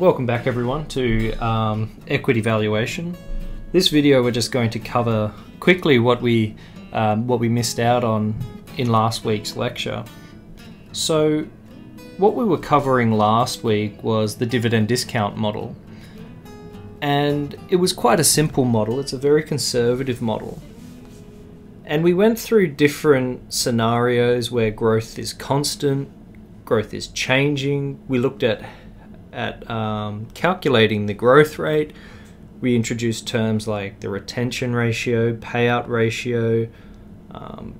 Welcome back everyone to equity valuation. This video we're just going to cover quickly what we missed out on in last week's lecture. So what we were covering last week was the dividend discount model, and it was quite a simple model. It's a very conservative model, and we went through different scenarios where growth is constant, growth is changing. We looked at calculating the growth rate. We introduced terms like the retention ratio, payout ratio,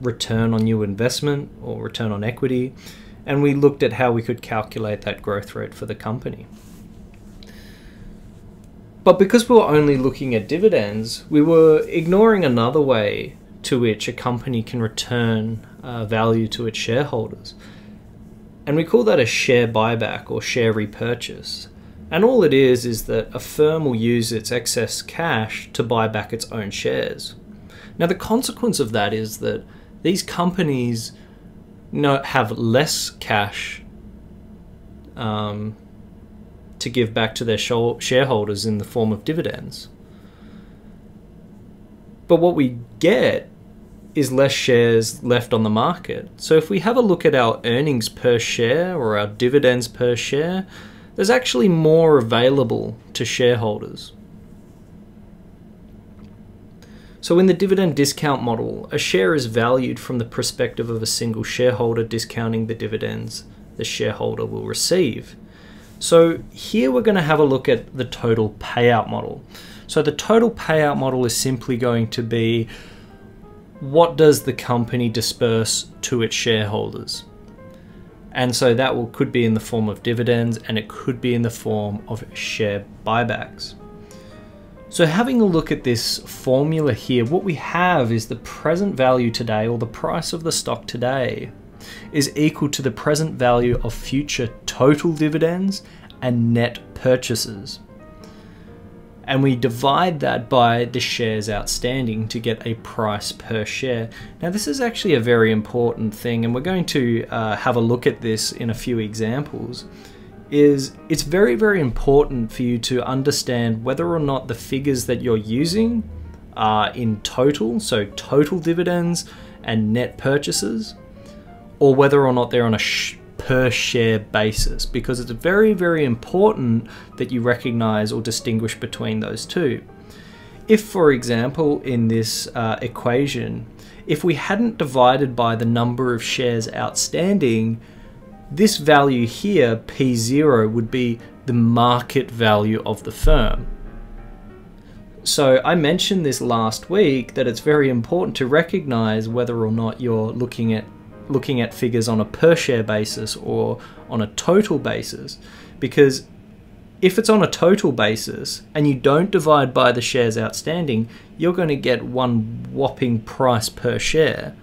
return on new investment or return on equity, and we looked at how we could calculate that growth rate for the company. But because we were only looking at dividends, we were ignoring another way to which a company can return value to its shareholders. And we call that a share buyback or share repurchase. And all it is that a firm will use its excess cash to buy back its own shares. Now the consequence of that is that these companies have less cash to give back to their shareholders in the form of dividends. But what we get is less shares left on the market. So if we have a look at our earnings per share or our dividends per share, there's actually more available to shareholders. So in the dividend discount model, a share is valued from the perspective of a single shareholder discounting the dividends the shareholder will receive. So here we're going to have a look at the total payout model. So the total payout model is simply going to be, what does the company disperse to its shareholders? And so that could be in the form of dividends, and it could be in the form of share buybacks. So having a look at this formula here, what we have is the present value today, or the price of the stock today, is equal to the present value of future total dividends and net purchases. And we divide that by the shares outstanding to get a price per share. Now this is actually a very important thing, and we're going to have a look at this in a few examples. It's very, very important for you to understand whether or not the figures that you're using are in total, so total dividends and net purchases, or whether or not they're on a per share basis, because it's very, very important that you recognize or distinguish between those two. If, for example, in this equation, if we hadn't divided by the number of shares outstanding, this value here, P0, would be the market value of the firm. So I mentioned this last week, that it's very important to recognize whether or not you're looking at figures on a per share basis or on a total basis, because if it's on a total basis and you don't divide by the shares outstanding, you're going to get one whopping price per share.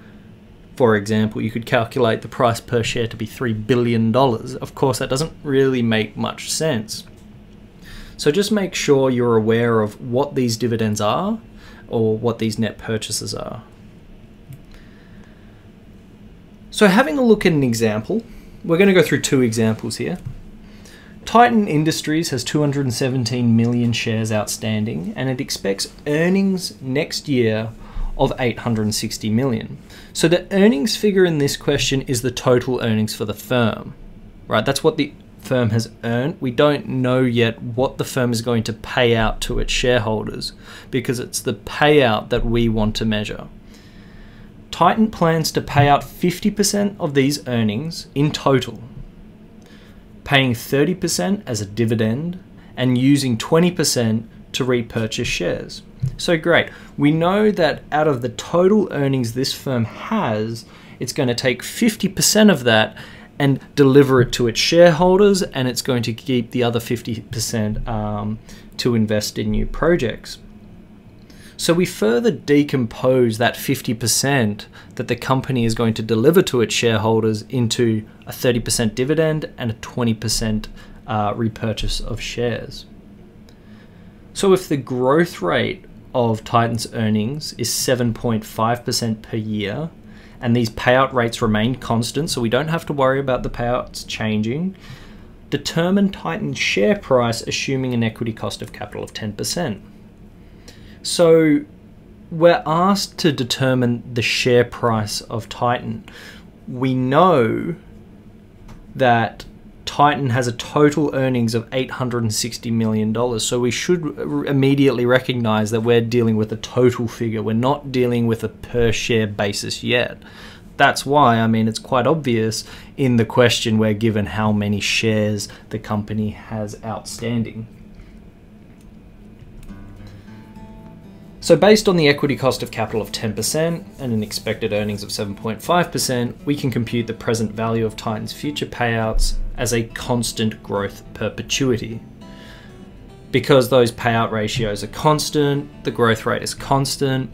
For example, you could calculate the price per share to be $3 billion. Of course, that doesn't really make much sense. So just make sure you're aware of what these dividends are or what these net purchases are. So having a look at an example, we're going to go through two examples here. Titan Industries has 217 million shares outstanding, and it expects earnings next year of 860 million. So the earnings figure in this question is the total earnings for the firm, right? That's what the firm has earned. We don't know yet what the firm is going to pay out to its shareholders, because it's the payout that we want to measure. Titan plans to pay out 50% of these earnings in total, paying 30% as a dividend and using 20% to repurchase shares. So great. We know that out of the total earnings this firm has, it's going to take 50% of that and deliver it to its shareholders, and it's going to keep the other 50% to invest in new projects. So we further decompose that 50% that the company is going to deliver to its shareholders into a 30% dividend and a 20% repurchase of shares. So if the growth rate of Titan's earnings is 7.5% per year, and these payout rates remain constant, so we don't have to worry about the payouts changing, determine Titan's share price assuming an equity cost of capital of 10%. So we're asked to determine the share price of Titan. We know that Titan has a total earnings of $860 million. So we should immediately recognize that we're dealing with a total figure. We're not dealing with a per share basis yet. That's why, I mean, it's quite obvious in the question we're given how many shares the company has outstanding. So based on the equity cost of capital of 10% and an expected earnings of 7.5%, we can compute the present value of Titan's future payouts as a constant growth perpetuity. Because those payout ratios are constant, the growth rate is constant,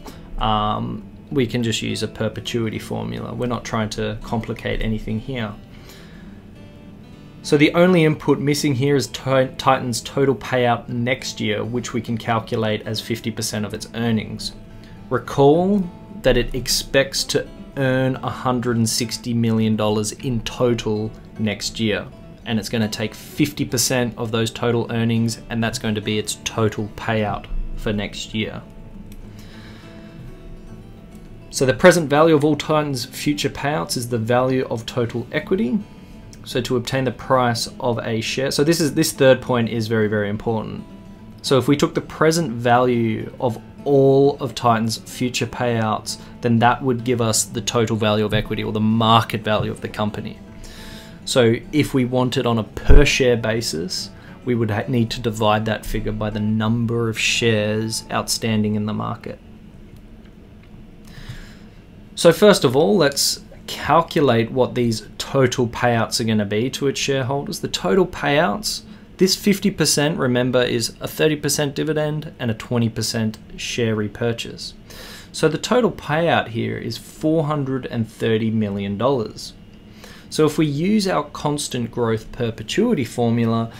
we can just use a perpetuity formula. We're not trying to complicate anything here. So the only input missing here is Titan's total payout next year, which we can calculate as 50% of its earnings. Recall that it expects to earn $160 million in total next year, and it's going to take 50% of those total earnings, and that's going to be its total payout for next year. So the present value of all Titan's future payouts is the value of total equity. So to obtain the price of a share, so this third point is very, very important. So if we took the present value of all of Titan's future payouts, then that would give us the total value of equity, or the market value of the company. So if we wanted on a per share basis, we would need to divide that figure by the number of shares outstanding in the market. So first of all, let's calculate what these total payouts are going to be to its shareholders. The total payouts, this 50%, remember, is a 30% dividend and a 20% share repurchase. So the total payout here is $430 million. So if we use our constant growth perpetuity formula,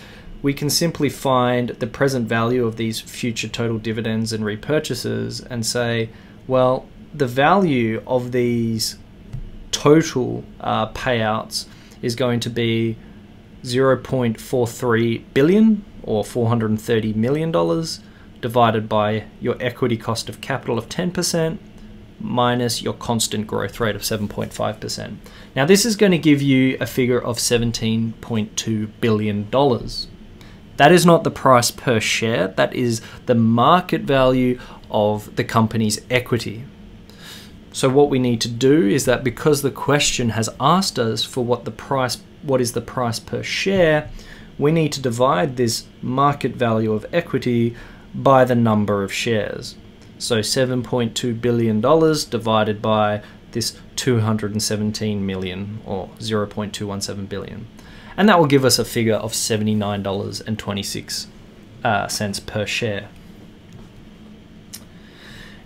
we can simply find the present value of these future total dividends and repurchases and say, well, the value of these total payouts is going to be 0.43 billion, or $430 million, divided by your equity cost of capital of 10% minus your constant growth rate of 7.5%. Now this is going to give you a figure of $17.2 billion. That is not the price per share, that is the market value of the company's equity. So what we need to do is that, because the question has asked us for what is the price per share, we need to divide this market value of equity by the number of shares. So $7.2 billion divided by this 217 million, or 0.217 billion. And that will give us a figure of $79.26 per share.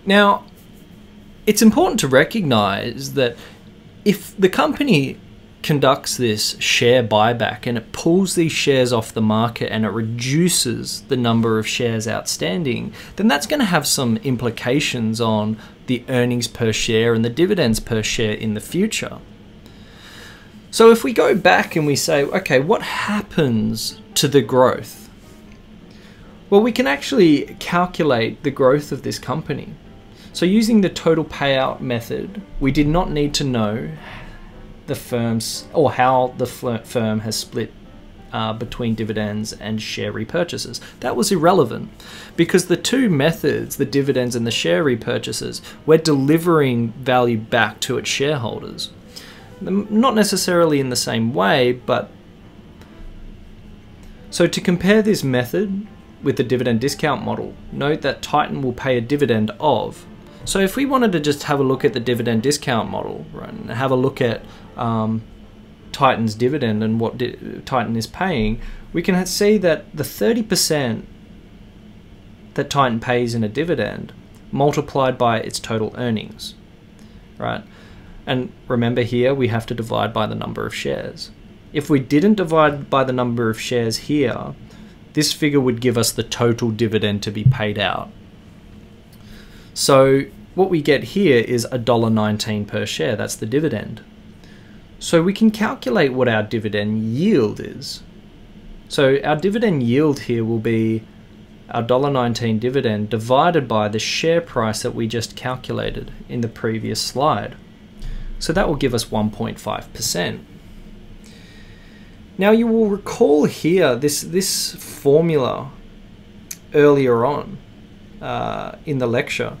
Now, it's important to recognize that if the company conducts this share buyback and it pulls these shares off the market and it reduces the number of shares outstanding, then that's going to have some implications on the earnings per share and the dividends per share in the future. So if we go back and we say, okay, what happens to the growth? Well, we can actually calculate the growth of this company. So using the total payout method, we did not need to know the firm's, or how the firm has split between dividends and share repurchases. That was irrelevant, because the two methods, the dividends and the share repurchases, we're delivering value back to its shareholders. Not necessarily in the same way, but so to compare this method with the dividend discount model, note that Titan will pay a dividend of. So if we wanted to just have a look at the dividend discount model, right, and have a look at Titan's dividend and what Titan is paying, we can see that the 30% that Titan pays in a dividend multiplied by its total earnings, right? And remember, here we have to divide by the number of shares. If we didn't divide by the number of shares here, this figure would give us the total dividend to be paid out. So what we get here is $1.19 per share. That's the dividend. So we can calculate what our dividend yield is. So our dividend yield here will be our $1.19 dividend divided by the share price that we just calculated in the previous slide. So that will give us 1.5%. Now you will recall here this formula earlier on in the lecture.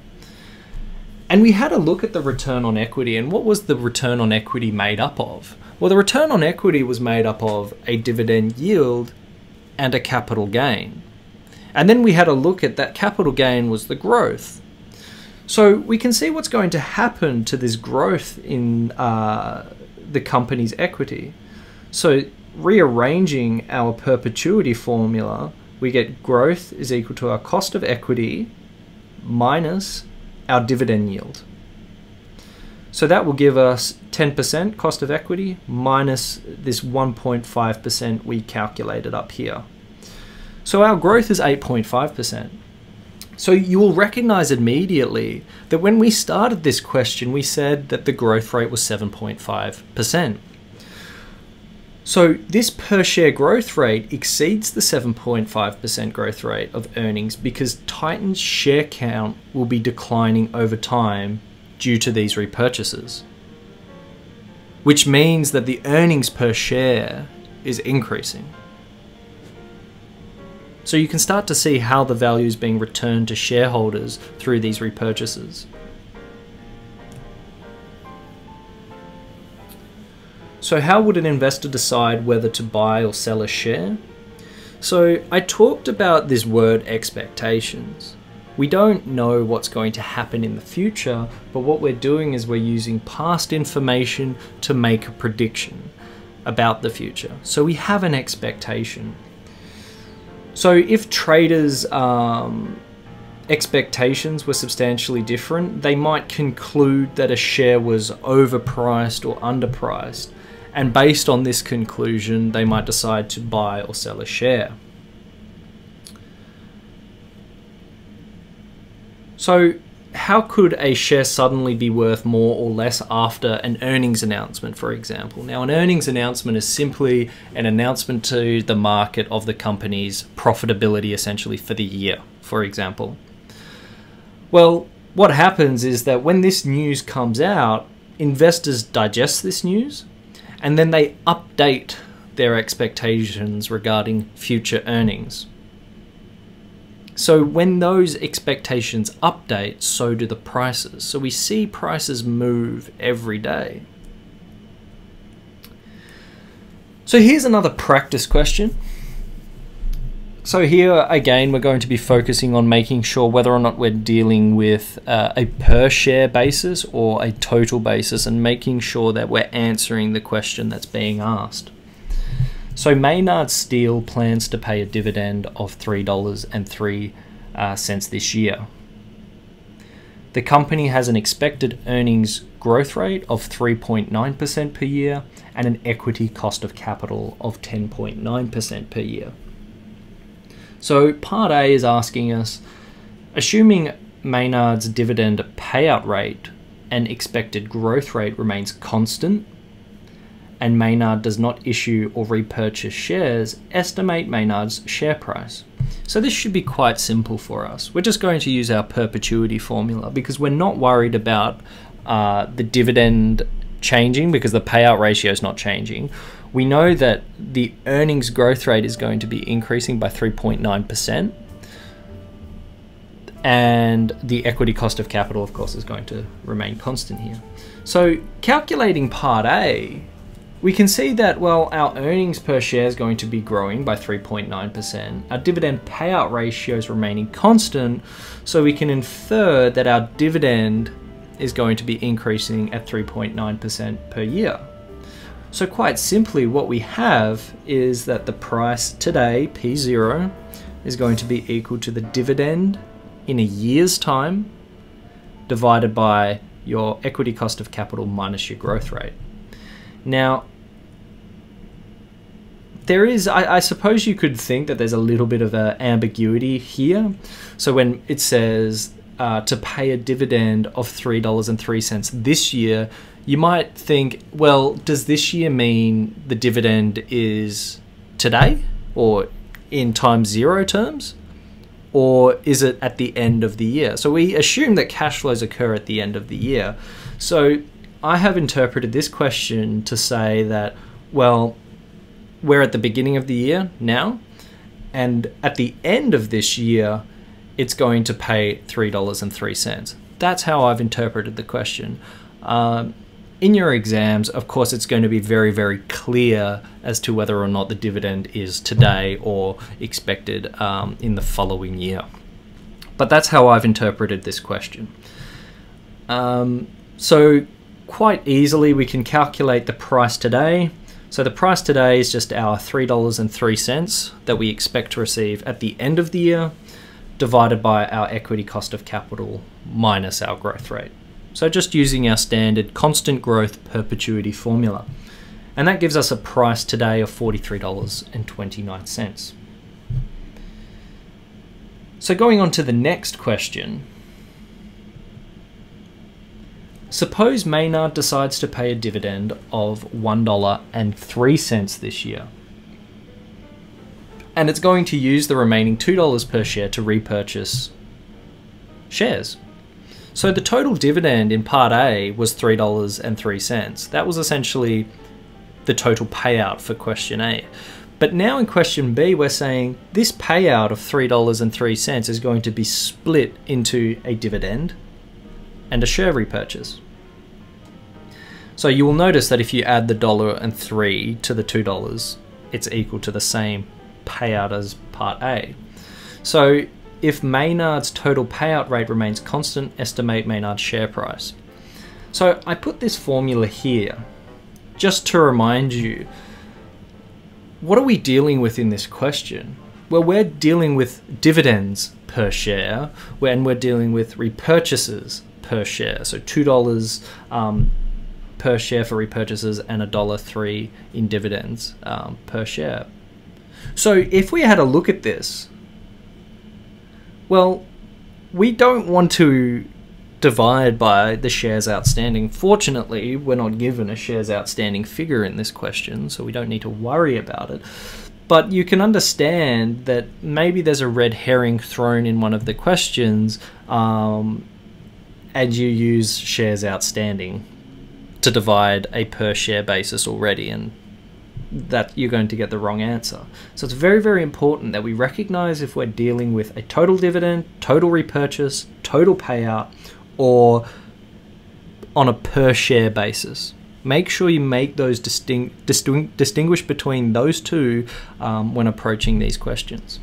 And we had a look at the return on equity, and what was the return on equity made up of? Well, the return on equity was made up of a dividend yield and a capital gain. And then we had a look at that capital gain was the growth. So we can see what's going to happen to this growth in the company's equity. So rearranging our perpetuity formula, we get growth is equal to our cost of equity minus our dividend yield. So that will give us 10% cost of equity minus this 1.5% we calculated up here. So our growth is 8.5%. So you will recognize immediately that when we started this question, we said that the growth rate was 7.5%. So this per share growth rate exceeds the 7.5% growth rate of earnings because Titan's share count will be declining over time due to these repurchases, which means that the earnings per share is increasing. So you can start to see how the value is being returned to shareholders through these repurchases. So how would an investor decide whether to buy or sell a share? So I talked about this word expectations. We don't know what's going to happen in the future, but what we're doing is we're using past information to make a prediction about the future. So we have an expectation. So if traders' expectations were substantially different, they might conclude that a share was overpriced or underpriced. And based on this conclusion, they might decide to buy or sell a share. So how could a share suddenly be worth more or less after an earnings announcement, for example? Now, an earnings announcement is simply an announcement to the market of the company's profitability, essentially, for the year, for example. Well, what happens is that when this news comes out, investors digest this news, and then they update their expectations regarding future earnings. So when those expectations update, so do the prices. So we see prices move every day. So here's another practice question. So here again, we're going to be focusing on making sure whether or not we're dealing with a per share basis or a total basis, and making sure that we're answering the question that's being asked. So Maynard Steel plans to pay a dividend of $3.03 this year. The company has an expected earnings growth rate of 3.9% per year and an equity cost of capital of 10.9% per year. So part A is asking us, assuming Maynard's dividend payout rate and expected growth rate remains constant, and Maynard does not issue or repurchase shares, estimate Maynard's share price. So this should be quite simple for us. We're just going to use our perpetuity formula because we're not worried about the dividend changing because the payout ratio is not changing. We know that the earnings growth rate is going to be increasing by 3.9%. And the equity cost of capital, of course, is going to remain constant here. So calculating part A, we can see that, well, our earnings per share is going to be growing by 3.9%. Our dividend payout ratio is remaining constant, so we can infer that our dividend is going to be increasing at 3.9% per year. So quite simply, what we have is that the price today, P0, is going to be equal to the dividend in a year's time divided by your equity cost of capital minus your growth rate. Now, there is, I suppose you could think that there's a little bit of an ambiguity here. So when it says to pay a dividend of $3.03 this year, you might think, well, does this year mean the dividend is today or in time zero terms? Or is it at the end of the year? So we assume that cash flows occur at the end of the year. So I have interpreted this question to say that, well, we're at the beginning of the year now, and at the end of this year, it's going to pay $3.03. That's how I've interpreted the question. In your exams, of course, it's going to be very, very clear as to whether or not the dividend is today or expected in the following year. But that's how I've interpreted this question. So quite easily, we can calculate the price today. So the price today is just our $3.03 that we expect to receive at the end of the year, divided by our equity cost of capital minus our growth rate. So just using our standard constant growth perpetuity formula. And that gives us a price today of $43.29. So going on to the next question. Suppose Maynard decides to pay a dividend of $1.03 this year. And it's going to use the remaining $2 per share to repurchase shares. So the total dividend in Part A was $3.03. That was essentially the total payout for question A. But now in question B, we're saying this payout of $3.03 is going to be split into a dividend and a share repurchase. So you will notice that if you add the $1.03 to the $2, it's equal to the same payout as Part A. So if Maynard's total payout rate remains constant, estimate Maynard's share price. So I put this formula here just to remind you, what are we dealing with in this question? Well, we're dealing with dividends per share, and we're dealing with repurchases per share. So $2 per share for repurchases and $1.03 in dividends per share. So if we had a look at this, well, we don't want to divide by the shares outstanding. Fortunately, we're not given a shares outstanding figure in this question, so we don't need to worry about it. But you can understand that maybe there's a red herring thrown in one of the questions, and you use shares outstanding to divide a per share basis already, and that you're going to get the wrong answer. So it's very, very important that we recognize if we're dealing with a total dividend, total repurchase, total payout, or on a per share basis. Make sure you make those distinguish between those two when approaching these questions.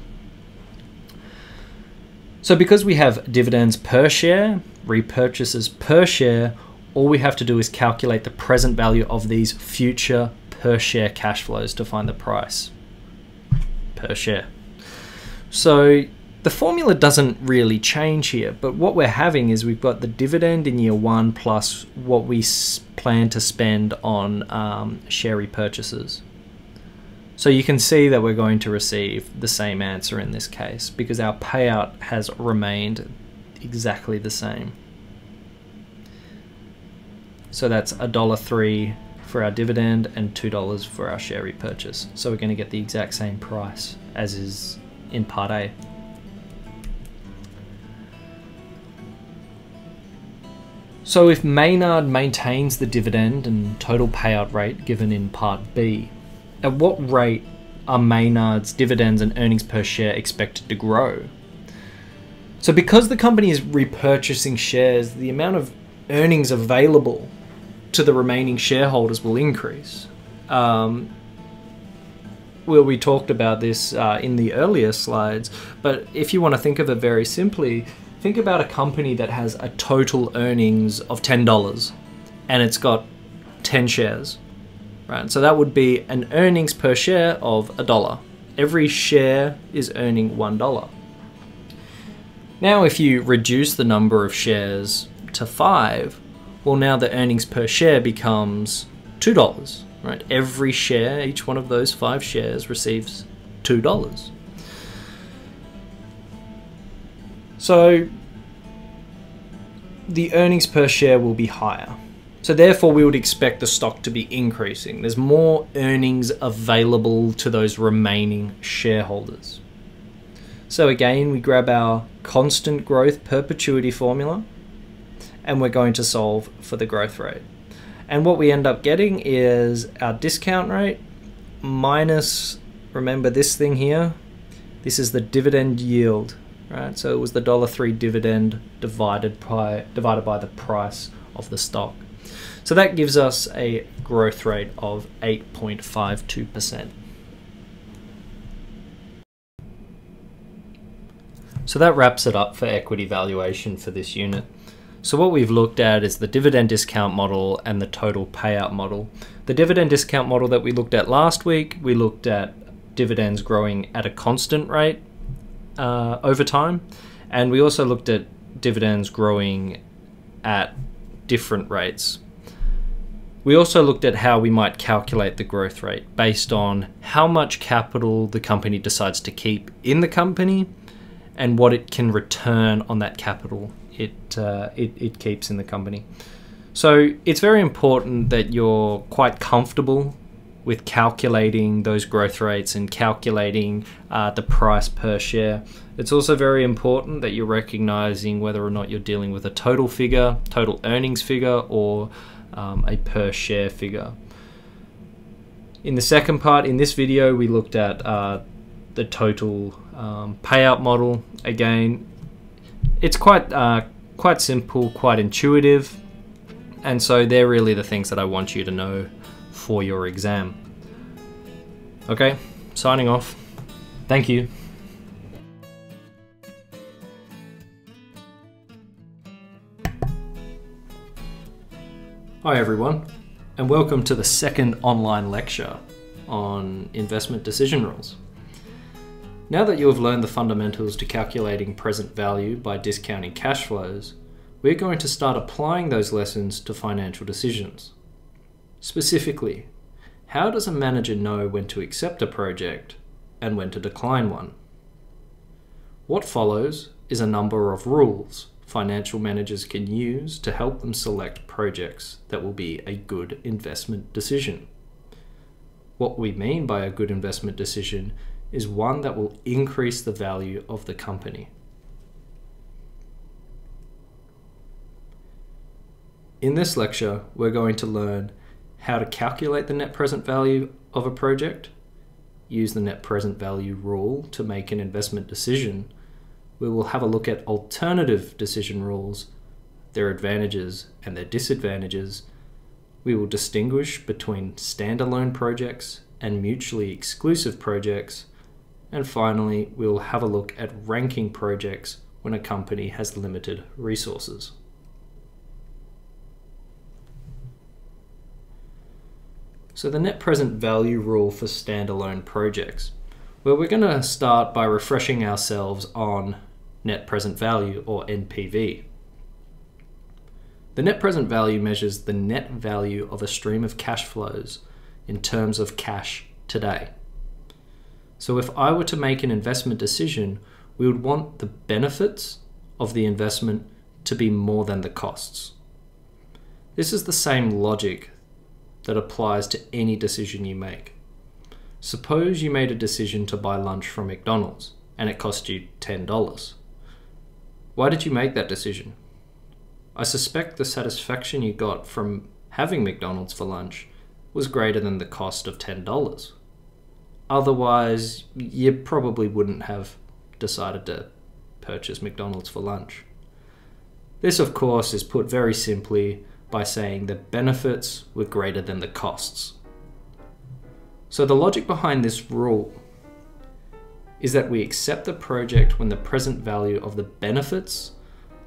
So because we have dividends per share, repurchases per share, all we have to do is calculate the present value of these future per share cash flows to find the price per share. So the formula doesn't really change here, but what we're having is we've got the dividend in year one plus what we plan to spend on share repurchases. So you can see that we're going to receive the same answer in this case because our payout has remained exactly the same. So that's $1.03 for our dividend and $2 for our share repurchase. So we're going to get the exact same price as is in Part A. So if Maynard maintains the dividend and total payout rate given in Part B, at what rate are Maynard's dividends and earnings per share expected to grow? So because the company is repurchasing shares, the amount of earnings available to the remaining shareholders will increase. Well, we talked about this in the earlier slides, but if you want to think of it very simply, think about a company that has a total earnings of $10 and it's got 10 shares, right? So that would be an earnings per share of $1. Every share is earning $1. Now, if you reduce the number of shares to 5, well, now the earnings per share becomes $2, right? Every share, each one of those 5 shares receives $2. So the earnings per share will be higher. So therefore we would expect the stock to be increasing. There's more earnings available to those remaining shareholders. So again, we grab our constant growth perpetuity formula and we're going to solve for the growth rate. And what we end up getting is our discount rate minus, remember this thing here, this is the dividend yield, right? So it was the $1.03 dividend divided by the price of the stock. So that gives us a growth rate of 8.52%. So that wraps it up for equity valuation for this unit. So what we've looked at is the dividend discount model and the total payout model. The dividend discount model that we looked at last week, we looked at dividends growing at a constant rate over time. And we also looked at dividends growing at different rates. We also looked at how we might calculate the growth rate based on how much capital the company decides to keep in the company and what it can return on that capital it keeps in the company. So it's very important that you're quite comfortable with calculating those growth rates and calculating the price per share. It's also very important that you're recognizing whether or not you're dealing with a total figure, total earnings figure, or a per share figure. In the second part, in this video, we looked at the total payout model. Again, it's quite simple, quite intuitive, and so they're really the things that I want you to know for your exam. Okay, signing off. Thank you. Hi everyone, and welcome to the second online lecture on investment decision rules. Now that you have learned the fundamentals to calculating present value by discounting cash flows, we're going to start applying those lessons to financial decisions. Specifically, how does a manager know when to accept a project and when to decline one? What follows is a number of rules financial managers can use to help them select projects that will be a good investment decision. What we mean by a good investment decision is one that will increase the value of the company. In this lecture, we're going to learn how to calculate the net present value of a project, use the net present value rule to make an investment decision. We will have a look at alternative decision rules, their advantages and their disadvantages. We will distinguish between standalone projects and mutually exclusive projects. And finally, we will have a look at ranking projects when a company has limited resources. So the net present value rule for standalone projects. Well, we're going to start by refreshing ourselves on net present value, or NPV. The net present value measures the net value of a stream of cash flows in terms of cash today. So if I were to make an investment decision, we would want the benefits of the investment to be more than the costs. This is the same logic that applies to any decision you make. Suppose you made a decision to buy lunch from McDonald's and it cost you $10. Why did you make that decision? I suspect the satisfaction you got from having McDonald's for lunch was greater than the cost of $10. Otherwise, you probably wouldn't have decided to purchase McDonald's for lunch. This, of course, is put very simply by saying the benefits were greater than the costs. So the logic behind this rule is that we accept the project when the present value of the benefits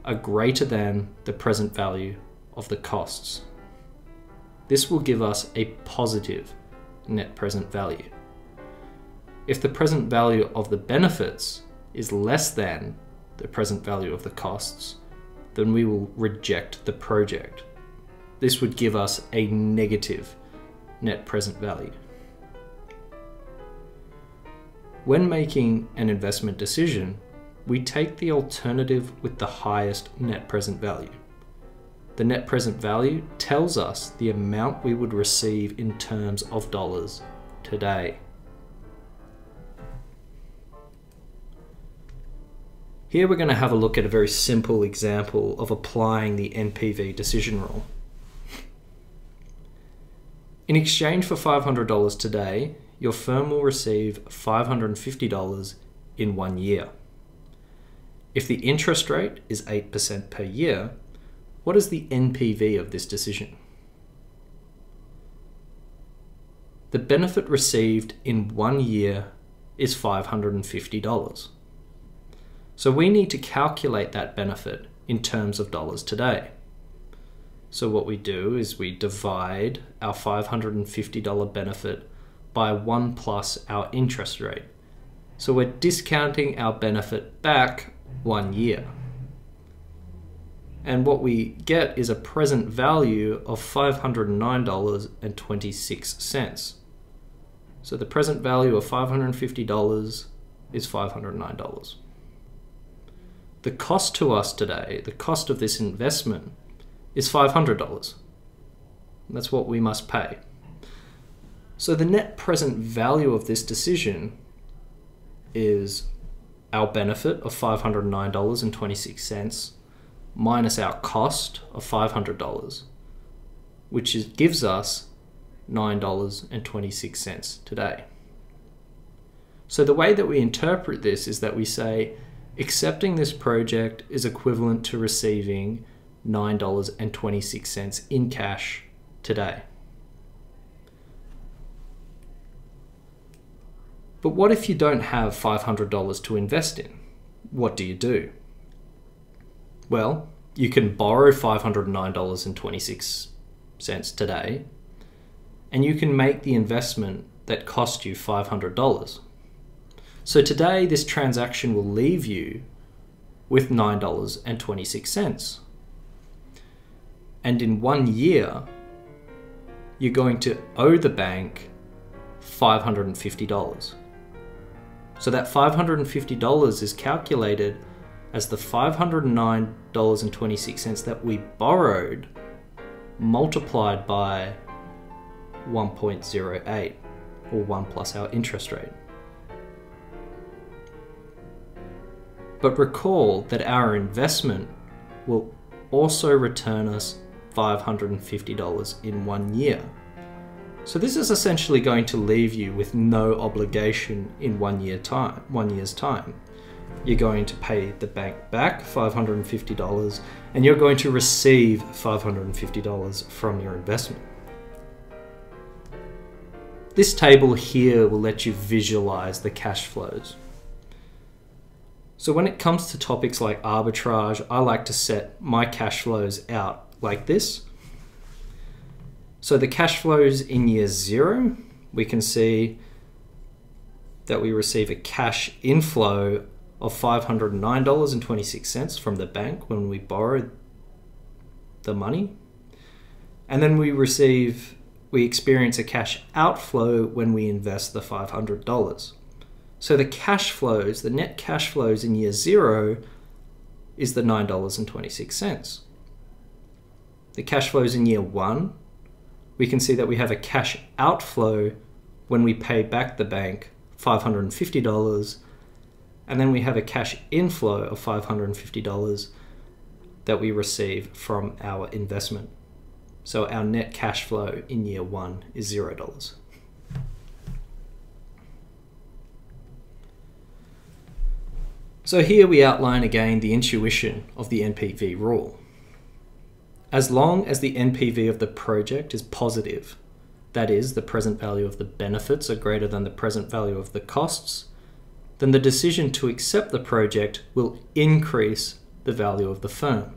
are greater than the present value of the costs. This will give us a positive net present value. If the present value of the benefits is less than the present value of the costs, then we will reject the project. This would give us a negative net present value. When making an investment decision, we take the alternative with the highest net present value. the net present value tells us the amount we would receive in terms of dollars today. Here we're going to have a look at a very simple example of applying the NPV decision rule. In exchange for $500 today, your firm will receive $550 in 1 year. If the interest rate is 8% per year, what is the NPV of this decision? The benefit received in 1 year is $550. So we need to calculate that benefit in terms of dollars today. So what we do is we divide our $550 benefit by 1 plus our interest rate. So we're discounting our benefit back 1 year. And what we get is a present value of $509.26. So the present value of $550 is $509. The cost to us today, the cost of this investment, is $500. That's what we must pay. So the net present value of this decision is our benefit of $509.26 minus our cost of $500, which gives us $9.26 today. So the way that we interpret this is that we say accepting this project is equivalent to receiving $9.26 in cash today. But what if you don't have $500 to invest in? What do you do? Well, you can borrow $509.26 today, and you can make the investment that cost you $500. So today, this transaction will leave you with $9.26. And in 1 year, you're going to owe the bank $550. So that $550 is calculated as the $509.26 that we borrowed multiplied by 1.08, or 1 plus our interest rate. But recall that our investment will also return us $550 in 1 year. So this is essentially going to leave you with no obligation in 1 year's time. You're going to pay the bank back $550, and you're going to receive $550 from your investment. This table here will let you visualize the cash flows. So when it comes to topics like arbitrage, I like to set my cash flows out like this. So the cash flows in year 0, we can see that we receive a cash inflow of $509.26 from the bank when we borrowed the money. And then we experience a cash outflow when we invest the $500. So the cash flows, the net cash flows in year 0 is the $9.26. The cash flows in year 1, we can see that we have a cash outflow when we pay back the bank $550, and then we have a cash inflow of $550 that we receive from our investment. So our net cash flow in year 1 is $0. So here we outline again the intuition of the NPV rule. As long as the NPV of the project is positive, that is, the present value of the benefits are greater than the present value of the costs, then the decision to accept the project will increase the value of the firm.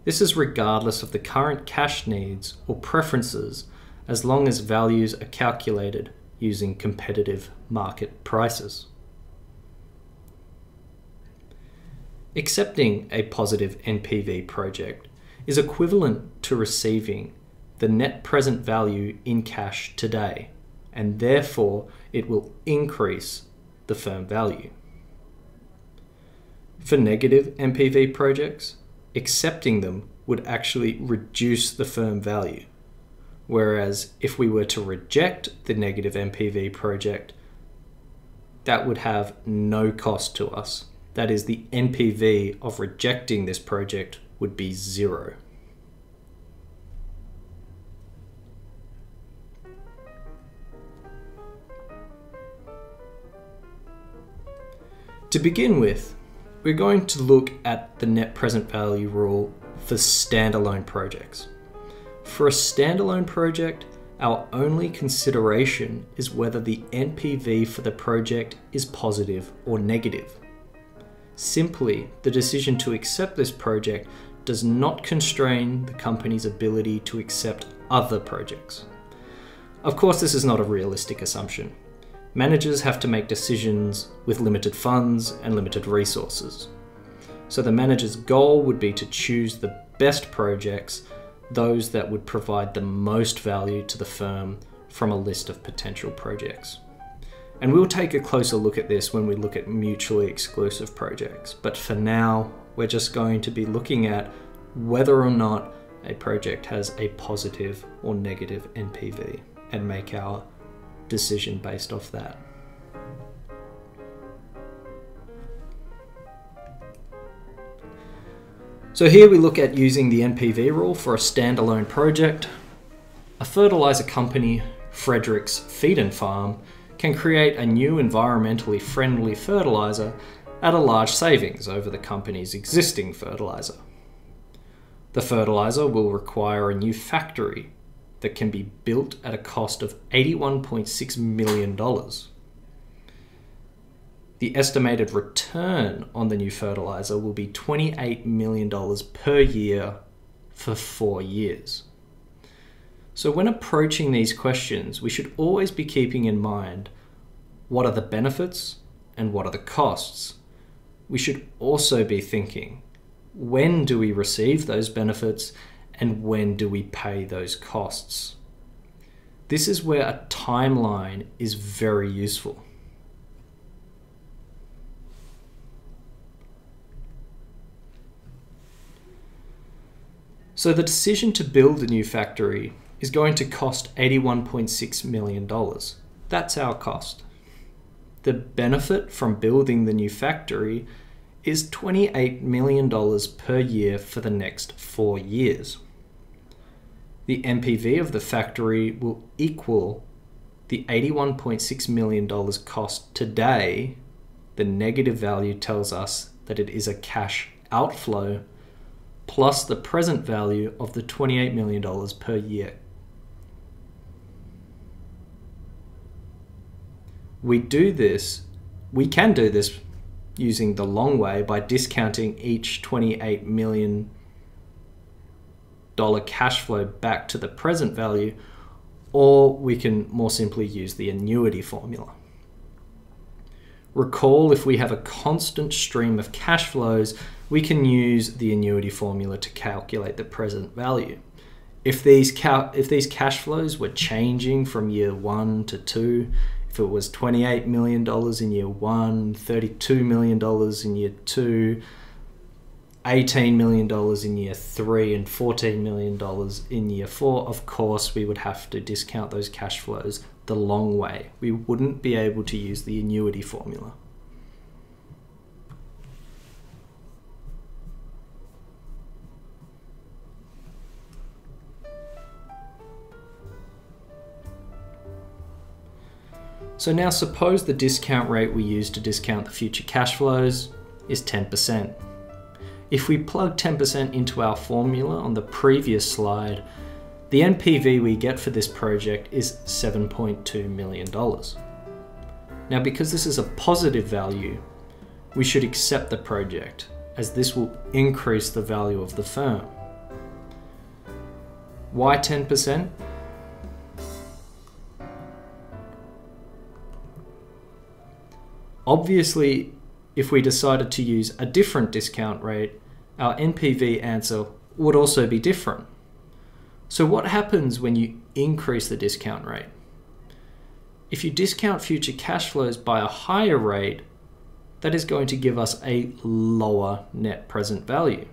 This is regardless of the current cash needs or preferences, as long as values are calculated using competitive market prices. Accepting a positive NPV project is equivalent to receiving the net present value in cash today, and therefore it will increase the firm value. For negative NPV projects, accepting them would actually reduce the firm value. Whereas if we were to reject the negative NPV project, that would have no cost to us. That is, the NPV of rejecting this project would be 0. To begin with, we're going to look at the net present value rule for standalone projects. For a standalone project, our only consideration is whether the NPV for the project is positive or negative. Simply, the decision to accept this project does not constrain the company's ability to accept other projects. Of course, this is not a realistic assumption. Managers have to make decisions with limited funds and limited resources. So the manager's goal would be to choose the best projects, those that would provide the most value to the firm from a list of potential projects. And we'll take a closer look at this when we look at mutually exclusive projects. But for now, we're just going to be looking at whether or not a project has a positive or negative NPV and make our decision based off that. So here we look at using the NPV rule for a standalone project. A fertilizer company, Frederick's Feed and Farm, can create a new environmentally friendly fertilizer at a large savings over the company's existing fertilizer. The fertilizer will require a new factory that can be built at a cost of $81.6 million. The estimated return on the new fertilizer will be $28 million per year for 4 years. So when approaching these questions, we should always be keeping in mind what are the benefits and what are the costs. We should also be thinking, when do we receive those benefits and when do we pay those costs? This is where a timeline is very useful. So the decision to build a new factory is going to cost $81.6 million. That's our cost. The benefit from building the new factory is $28 million per year for the next 4 years. The NPV of the factory will equal the $81.6 million cost today. The negative value tells us that it is a cash outflow plus the present value of the $28 million per year. We can do this using the long way by discounting each $28 million cash flow back to the present value, or we can more simply use the annuity formula. Recall, if we have a constant stream of cash flows, we can use the annuity formula to calculate the present value. If these cash flows were changing from year 1 to 2, if it was $28 million in year 1, $32 million in year 2, $18 million in year 3, and $14 million in year 4, of course we would have to discount those cash flows the long way. We wouldn't be able to use the annuity formula. So now suppose the discount rate we use to discount the future cash flows is 10%. If we plug 10% into our formula on the previous slide, the NPV we get for this project is $7.2 million. Now, because this is a positive value, we should accept the project, as this will increase the value of the firm. Why 10%? Obviously, if we decided to use a different discount rate, our NPV answer would also be different. So what happens when you increase the discount rate? If you discount future cash flows by a higher rate, that is going to give us a lower net present value.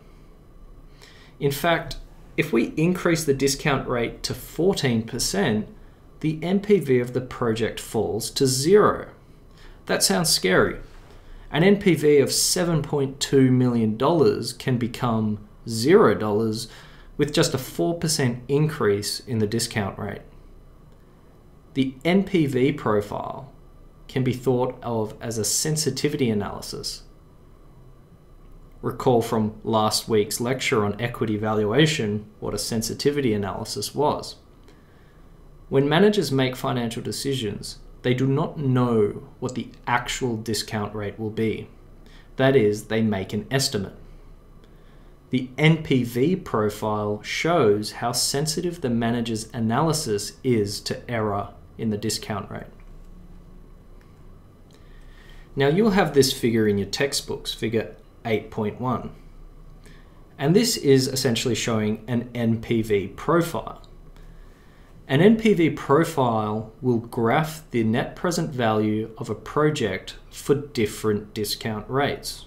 In fact, if we increase the discount rate to 14%, the NPV of the project falls to 0. That sounds scary. An NPV of $7.2 million can become $0 with just a 4% increase in the discount rate. The NPV profile can be thought of as a sensitivity analysis. Recall from last week's lecture on equity valuation what a sensitivity analysis was. When managers make financial decisions, they do not know what the actual discount rate will be. That is, they make an estimate. The NPV profile shows how sensitive the manager's analysis is to error in the discount rate. Now you'll have this figure in your textbooks, figure 8.1. And this is essentially showing an NPV profile. An NPV profile will graph the net present value of a project for different discount rates.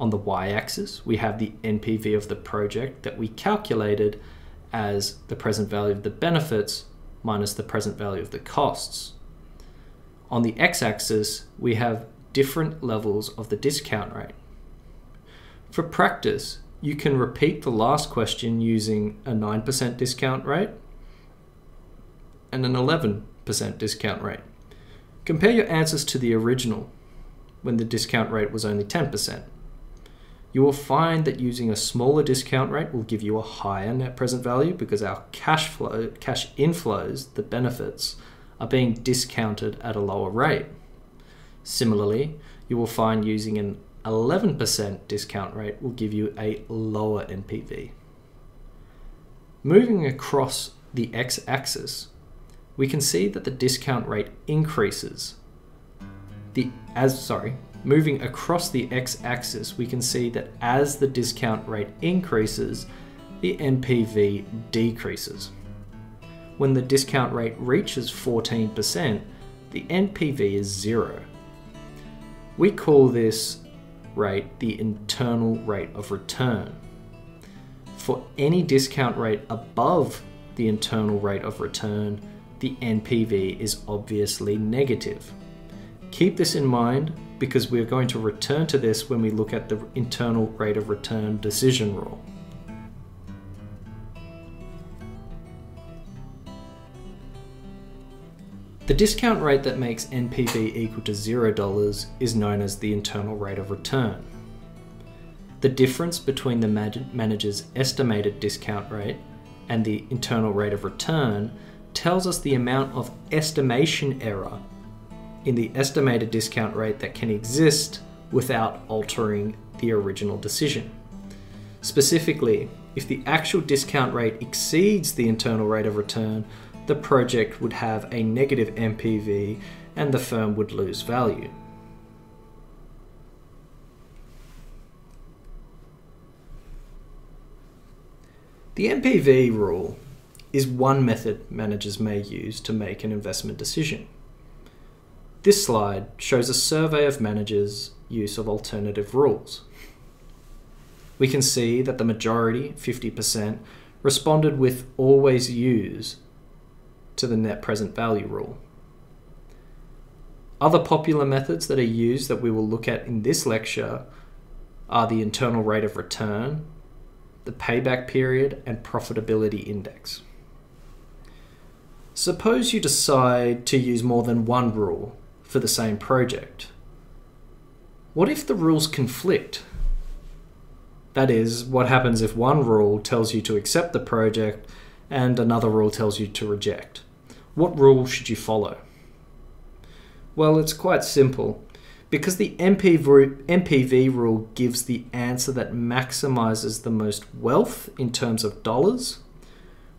On the y-axis, we have the NPV of the project that we calculated as the present value of the benefits minus the present value of the costs. On the x-axis, we have different levels of the discount rate. For practice, you can repeat the last question using a 9% discount rate and an 11% discount rate. Compare your answers to the original, when the discount rate was only 10%. You will find that using a smaller discount rate will give you a higher net present value because our cash inflows, the benefits, are being discounted at a lower rate. Similarly, you will find using an 11% discount rate will give you a lower NPV. Moving across the x-axis, we can see that the discount rate increases. Moving across the x-axis, we can see that as the discount rate increases, the NPV decreases. When the discount rate reaches 14%, the NPV is 0. We call this rate the internal rate of return. For any discount rate above the internal rate of return, the NPV is obviously negative. Keep this in mind because we're going to return to this when we look at the internal rate of return decision rule. The discount rate that makes NPV equal to $0 is known as the internal rate of return. The difference between the manager's estimated discount rate and the internal rate of return tells us the amount of estimation error in the estimated discount rate that can exist without altering the original decision. Specifically, if the actual discount rate exceeds the internal rate of return, the project would have a negative NPV and the firm would lose value. The NPV rule is one method managers may use to make an investment decision. This slide shows a survey of managers' use of alternative rules. We can see that the majority, 50%, responded with always use to the net present value rule. Other popular methods that are used that we will look at in this lecture are the internal rate of return, the payback period, and profitability index. Suppose you decide to use more than one rule for the same project. What if the rules conflict? That is, what happens if one rule tells you to accept the project and another rule tells you to reject? What rule should you follow? Well, it's quite simple. Because the NPV rule gives the answer that maximizes the most wealth in terms of dollars,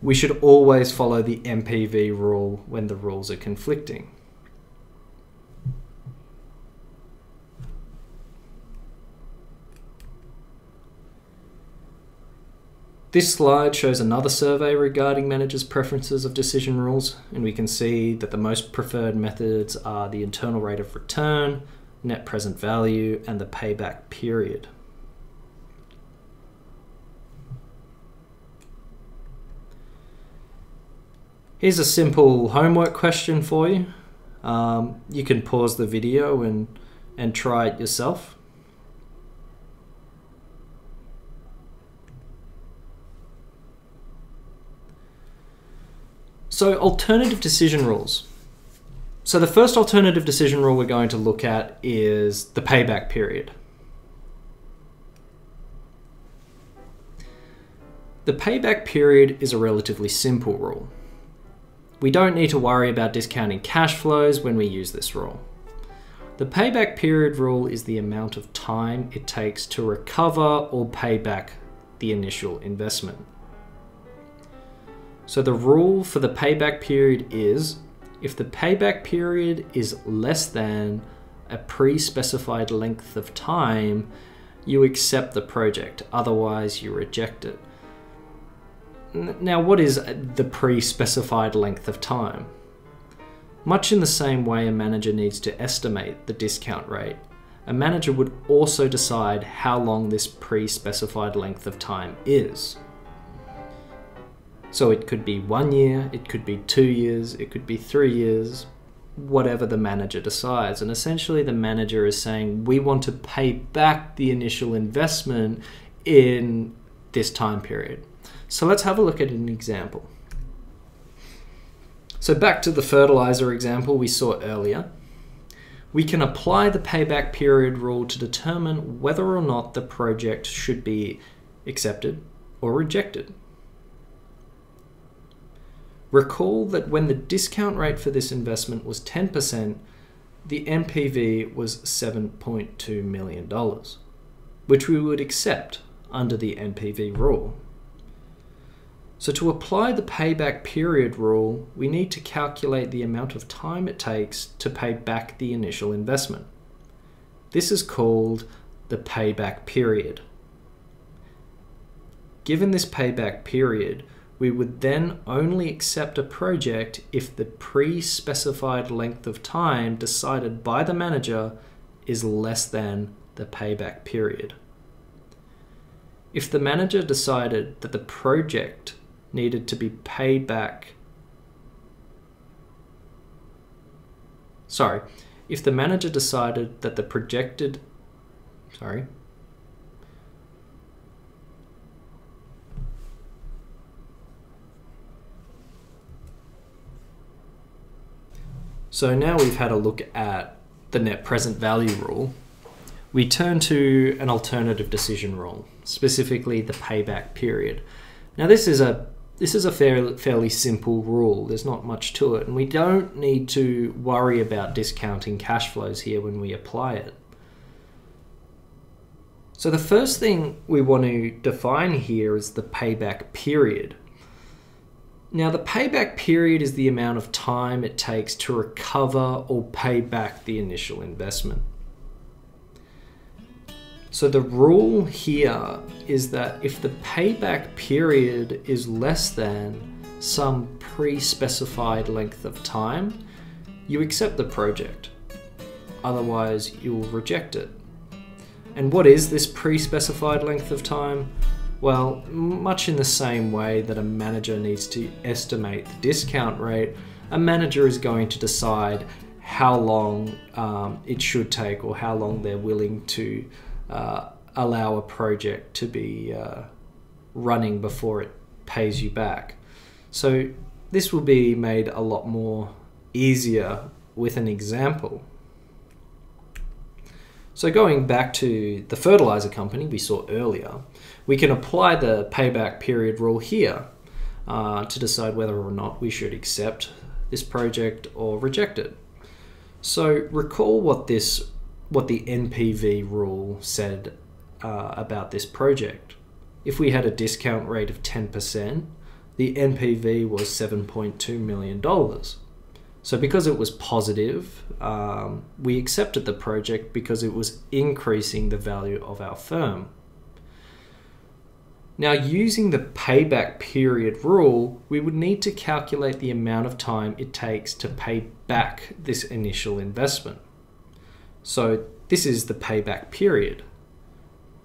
we should always follow the NPV rule when the rules are conflicting. This slide shows another survey regarding managers' preferences of decision rules, and we can see that the most preferred methods are the internal rate of return, net present value, and the payback period. Here's a simple homework question for you. You can pause the video and try it yourself. So alternative decision rules. So the first alternative decision rule we're going to look at is the payback period. The payback period is a relatively simple rule. We don't need to worry about discounting cash flows when we use this rule. The payback period rule is the amount of time it takes to recover or pay back the initial investment. So the rule for the payback period is, if the payback period is less than a pre-specified length of time, you accept the project, otherwise you reject it. Now, what is the pre-specified length of time? Much in the same way a manager needs to estimate the discount rate, a manager would also decide how long this pre-specified length of time is. So it could be 1 year, it could be 2 years, it could be 3 years, whatever the manager decides. And essentially the manager is saying, we want to pay back the initial investment in this time period. So let's have a look at an example. So back to the fertilizer example we saw earlier. We can apply the payback period rule to determine whether or not the project should be accepted or rejected. Recall that when the discount rate for this investment was 10%, the NPV was $7.2 million, which we would accept under the NPV rule. So to apply the payback period rule, we need to calculate the amount of time it takes to pay back the initial investment. This is called the payback period. Given this payback period, we would then only accept a project if the pre-specified length of time decided by the manager is less than the payback period. If the manager decided that the project needed to be paid back, if the manager decided that the projected, So now we've had a look at the net present value rule. We turn to an alternative decision rule, specifically the payback period. Now this is a fairly simple rule. There's not much to it, and we don't need to worry about discounting cash flows here when we apply it. So the first thing we want to define here is the payback period. Now the payback period is the amount of time it takes to recover or pay back the initial investment. So the rule here is that if the payback period is less than some pre-specified length of time, you accept the project. Otherwise, you will reject it. And what is this pre-specified length of time? Well, much in the same way that a manager needs to estimate the discount rate, a manager is going to decide how long it should take or how long they're willing to allow a project to be running before it pays you back. So this will be made a lot more easier with an example. So going back to the fertilizer company we saw earlier, we can apply the payback period rule here to decide whether or not we should accept this project or reject it. So recall what the NPV rule said about this project. If we had a discount rate of 10%, the NPV was $7.2 million. So because it was positive, we accepted the project because it was increasing the value of our firm. Now, using the payback period rule, we would need to calculate the amount of time it takes to pay back this initial investment. So this is the payback period.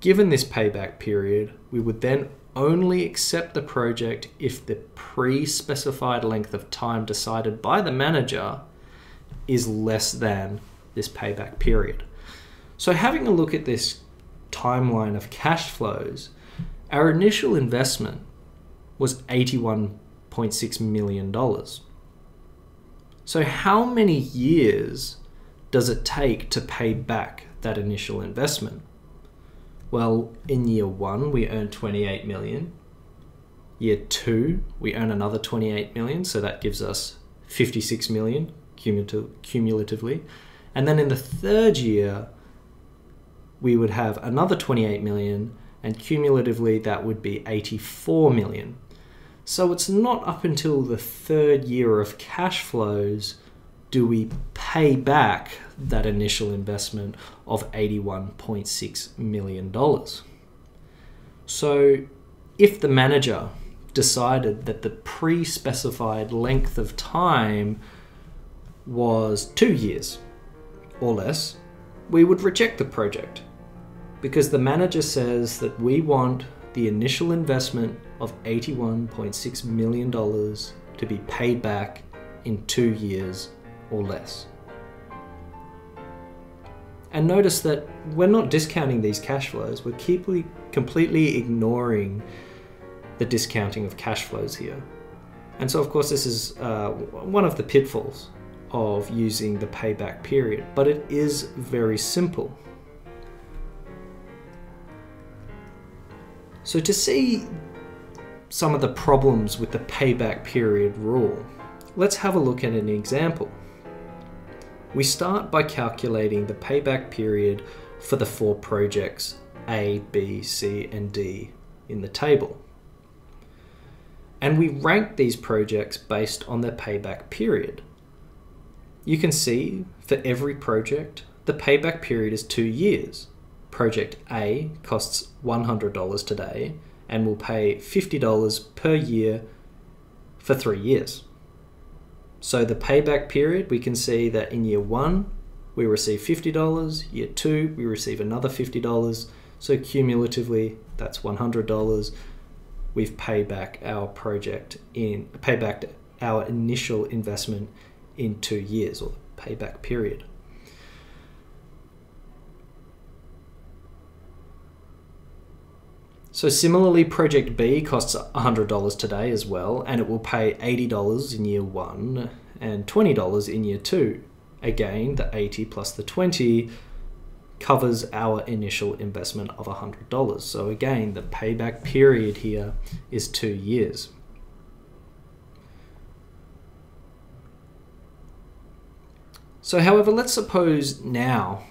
Given this payback period, we would then only accept the project if the pre-specified length of time decided by the manager is less than this payback period. So having a look at this timeline of cash flows, our initial investment was $81.6 million. So how many years does it take to pay back that initial investment? Well, in year 1, we earned 28 million. Year 2, we earn another 28 million, so that gives us 56 million cumulatively. And then in the 3rd year, we would have another 28 million, and cumulatively that would be 84 million. So it's not up until the 3rd year of cash flows do we pay back that initial investment of $81.6 million. So if the manager decided that the pre-specified length of time was 2 years or less, we would reject the project because the manager says that we want the initial investment of $81.6 million to be paid back in 2 years or less. And notice that we're not discounting these cash flows, we're completely ignoring the discounting of cash flows here. And so of course this is one of the pitfalls of using the payback period, but it is very simple. So to see some of the problems with the payback period rule, let's have a look at an example. We start by calculating the payback period for the 4 projects A, B, C, and D in the table. And we rank these projects based on their payback period. You can see for every project, the payback period is 2 years. Project A costs $100 today and will pay $50 per year for 3 years. So the payback period, we can see that in year 1, we receive $50, year 2, we receive another $50, so cumulatively, that's $100. We've paid back our our initial investment in 2 years, or payback period. So similarly, project B costs $100 today as well, and it will pay $80 in year 1 and $20 in year 2. Again, the 80 plus the 20 covers our initial investment of $100. So again, the payback period here is 2 years. So however, let's suppose now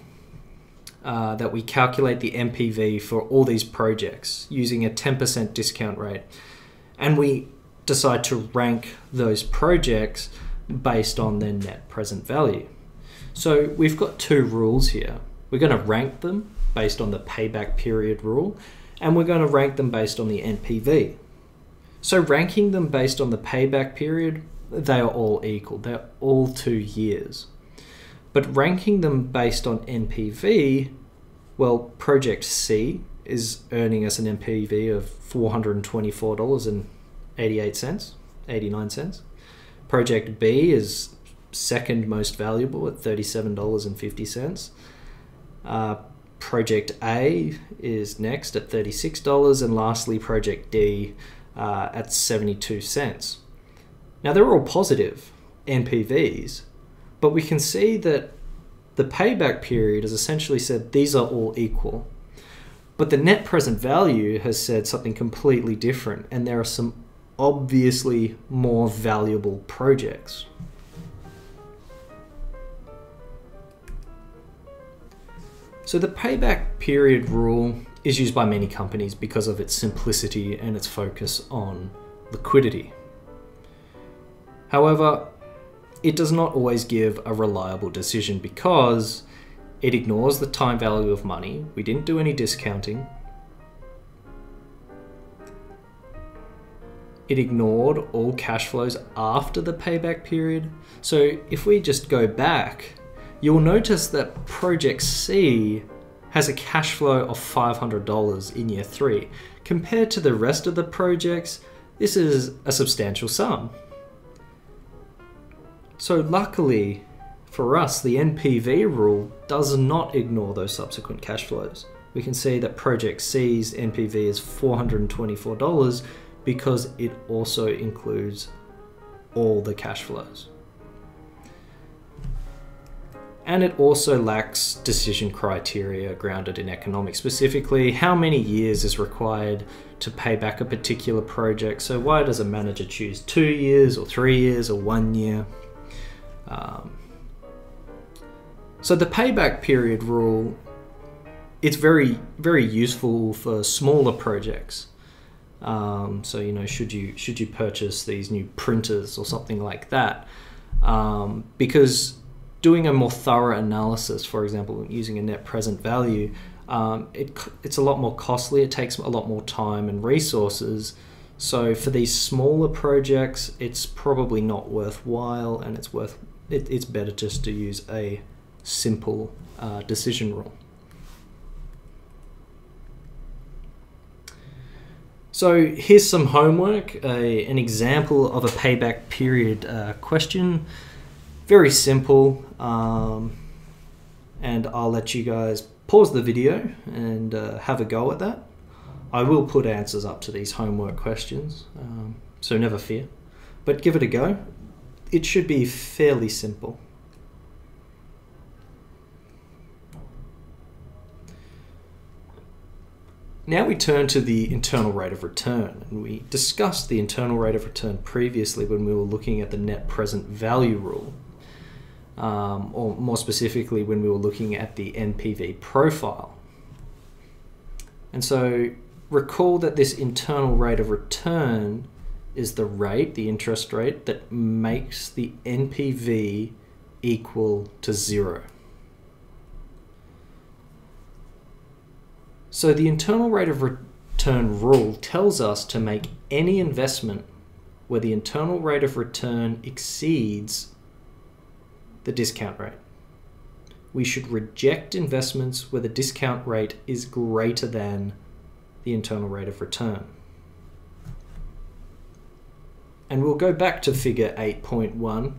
that we calculate the NPV for all these projects using a 10% discount rate, and we decide to rank those projects based on their net present value. So we've got 2 rules here. We're going to rank them based on the payback period rule, and we're going to rank them based on the NPV. So ranking them based on the payback period, they are all equal. They're all 2 years. But ranking them based on NPV, well, project C is earning us an NPV of $424.89. Project B is second most valuable at $37.50. Project A is next at $36, and lastly Project D at 72 cents. Now they're all positive NPVs, but we can see that the payback period has essentially said these are all equal. But the net present value has said something completely different, and there are some obviously more valuable projects. So the payback period rule is used by many companies because of its simplicity and its focus on liquidity. However, it does not always give a reliable decision because it ignores the time value of money. We didn't do any discounting. It ignored all cash flows after the payback period. So if we just go back, you'll notice that Project C has a cash flow of $500 in year 3 compared to the rest of the projects, this is a substantial sum. So luckily for us, the NPV rule does not ignore those subsequent cash flows. We can see that project C's NPV is $424 because it also includes all the cash flows. And it also lacks decision criteria grounded in economics, specifically how many years is required to pay back a particular project. So why does a manager choose 2 years or 3 years or 1 year? So the payback period rule, it's very, very useful for smaller projects. So, you know, should you purchase these new printers or something like that? Because doing a more thorough analysis, for example, using a net present value, it's a lot more costly. It takes a lot more time and resources. So for these smaller projects, it's probably not worthwhile, and it's better just to use a simple decision rule. So here's some homework, an example of a payback period question. Very simple, and I'll let you guys pause the video and have a go at that. I will put answers up to these homework questions, so never fear. But give it a go. It should be fairly simple. Now we turn to the internal rate of return, and we discussed the internal rate of return previously when we were looking at the net present value rule, or more specifically when we were looking at the NPV profile. And so recall that this internal rate of return is the rate, the interest rate, that makes the NPV equal to 0. So the internal rate of return rule tells us to make any investment where the internal rate of return exceeds the discount rate. We should reject investments where the discount rate is greater than the internal rate of return. And we'll go back to figure 8.1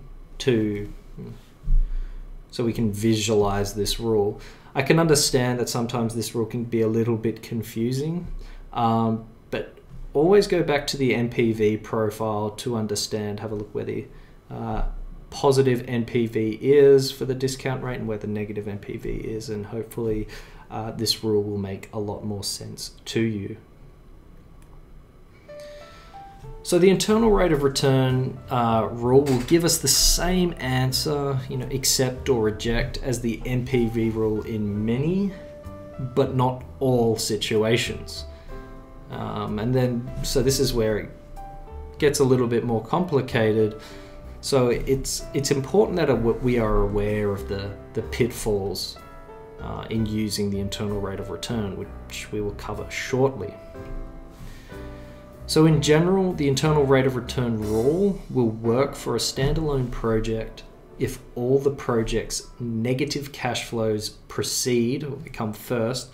so we can visualize this rule. I can understand that sometimes this rule can be a little bit confusing, but always go back to the NPV profile to understand, have a look where the positive NPV is for the discount rate and where the negative NPV is, and hopefully this rule will make a lot more sense to you. So the internal rate of return rule will give us the same answer, accept or reject, as the NPV rule in many, but not all situations. So this is where it gets a little bit more complicated. So it's important that we are aware of the pitfalls in using the internal rate of return, which we will cover shortly. So in general, the internal rate of return rule will work for a standalone project if all the project's negative cash flows precede, or become first,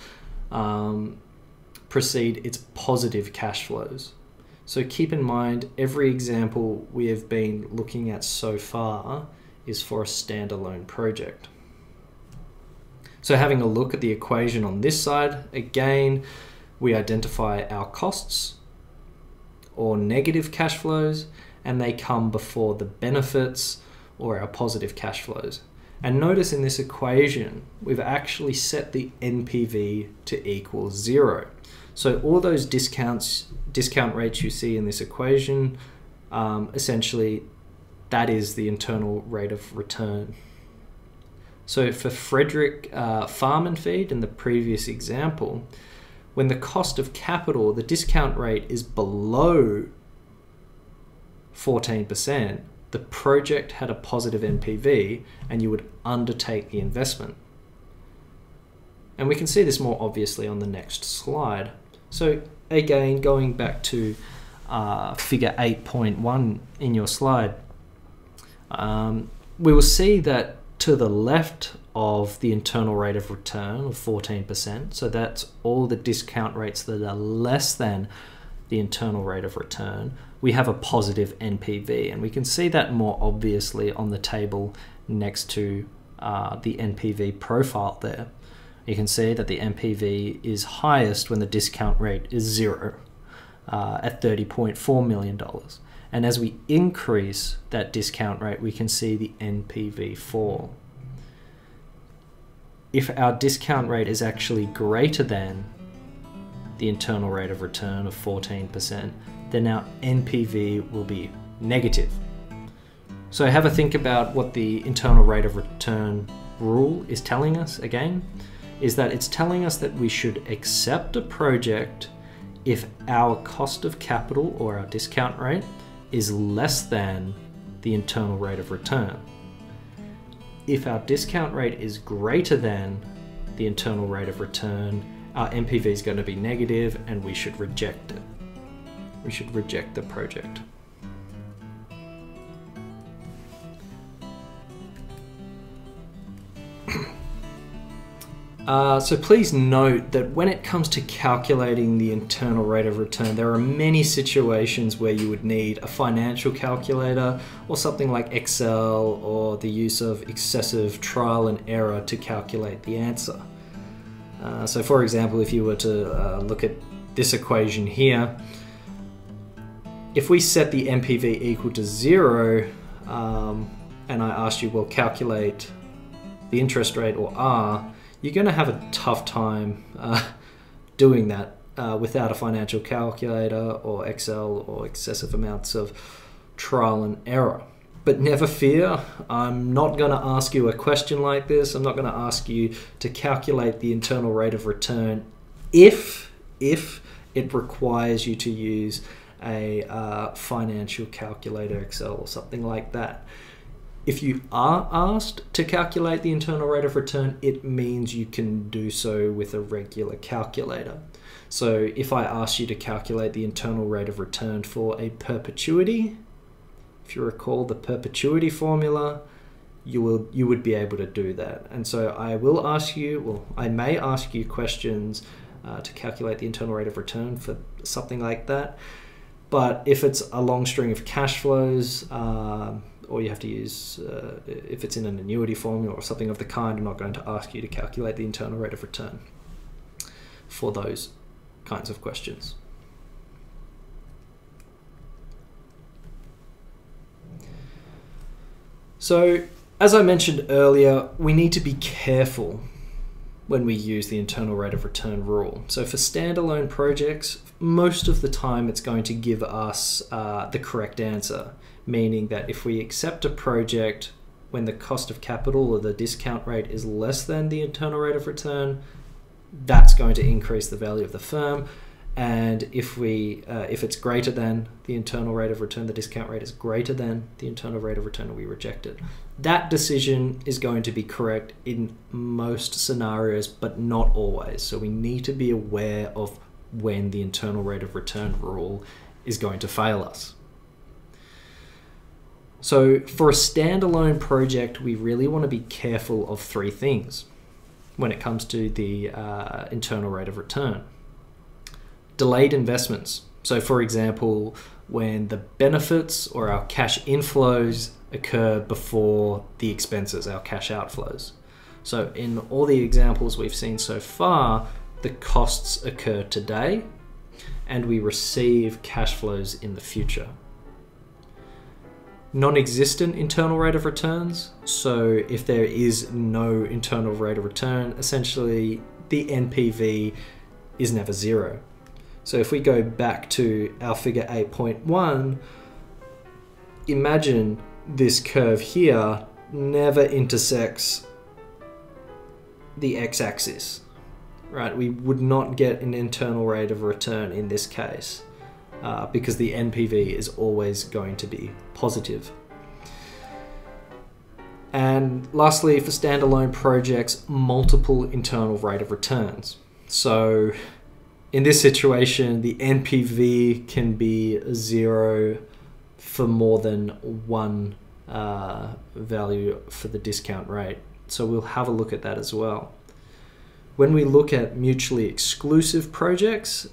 precede its positive cash flows. So keep in mind, every example we have been looking at so far is for a standalone project. So having a look at the equation on this side, again, we identify our costs or negative cash flows, and they come before the benefits or our positive cash flows. And notice in this equation, we've actually set the NPV to equal 0. So all those discount rates you see in this equation, essentially that is the internal rate of return. So for Frederick Farm and Feed in the previous example, when the cost of capital, the discount rate, is below 14%, the project had a positive NPV and you would undertake the investment. And we can see this more obviously on the next slide. So again, going back to figure 8.1 in your slide, we will see that to the left of the internal rate of return of 14%. So that's all the discount rates that are less than the internal rate of return. We have a positive NPV, and we can see that more obviously on the table next to the NPV profile there. You can see that the NPV is highest when the discount rate is 0 at $30.4 million. And as we increase that discount rate, we can see the NPV fall. If our discount rate is actually greater than the internal rate of return of 14%, then our NPV will be negative. So have a think about what the internal rate of return rule is telling us again, is that it's telling us that we should accept a project if our cost of capital or our discount rate is less than the internal rate of return. If our discount rate is greater than the internal rate of return, our NPV is going to be negative and we should reject it. We should reject the project. So please note that when it comes to calculating the internal rate of return, there are many situations where you would need a financial calculator or something like Excel or the use of excessive trial and error to calculate the answer. So for example, if you were to look at this equation here, if we set the NPV equal to 0 and I asked you, well, calculate the interest rate or R, you're going to have a tough time doing that without a financial calculator or Excel or excessive amounts of trial and error. But never fear, I'm not going to ask you a question like this. I'm not going to ask you to calculate the internal rate of return if it requires you to use a financial calculator, Excel or something like that. If you are asked to calculate the internal rate of return, it means you can do so with a regular calculator. So if I ask you to calculate the internal rate of return for a perpetuity, if you recall the perpetuity formula, you would be able to do that. And so I will ask you, well, I may ask you questions to calculate the internal rate of return for something like that. But if it's a long string of cash flows, or you have to use, if it's in an annuity formula or something of the kind, I'm not going to ask you to calculate the internal rate of return for those kinds of questions. So, as I mentioned earlier, we need to be careful when we use the internal rate of return rule. So for standalone projects, most of the time it's going to give us the correct answer, meaning that if we accept a project when the cost of capital or the discount rate is less than the internal rate of return, that's going to increase the value of the firm. And if it's greater than the internal rate of return, the discount rate is greater than the internal rate of return, we reject it. That decision is going to be correct in most scenarios, but not always. So we need to be aware of when the internal rate of return rule is going to fail us. So for a standalone project, we really want to be careful of three things when it comes to the internal rate of return. Delayed investments. So for example, when the benefits or our cash inflows occur before the expenses, our cash outflows. So in all the examples we've seen so far, the costs occur today and we receive cash flows in the future. Non-existent internal rate of returns. So if there is no internal rate of return, essentially the NPV is never 0. So if we go back to our figure 8.1, imagine this curve here never intersects the x-axis, right? We would not get an internal rate of return in this case because the NPV is always going to be positive. And lastly, for standalone projects, multiple internal rate of returns. So in this situation, the NPV can be 0 for more than one value for the discount rate. So we'll have a look at that as well. When we look at mutually exclusive projects,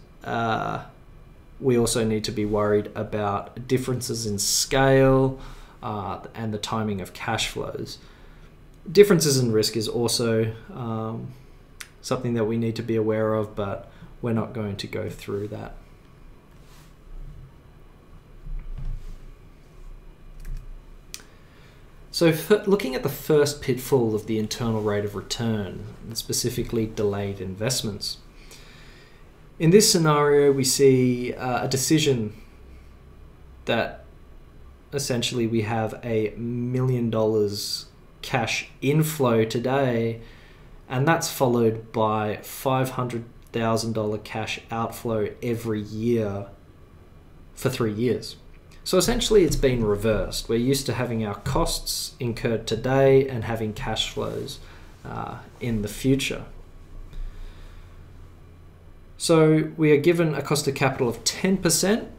we also need to be worried about differences in scale and the timing of cash flows. Differences in risk is also something that we need to be aware of, but we're not going to go through that. So looking at the first pitfall of the internal rate of return, and specifically delayed investments. In this scenario, we see a decision that essentially we have $1 million cash inflow today, and that's followed by $500,000 cash outflow every year for 3 years. So essentially it's been reversed. We're used to having our costs incurred today and having cash flows in the future. So we are given a cost of capital of 10%,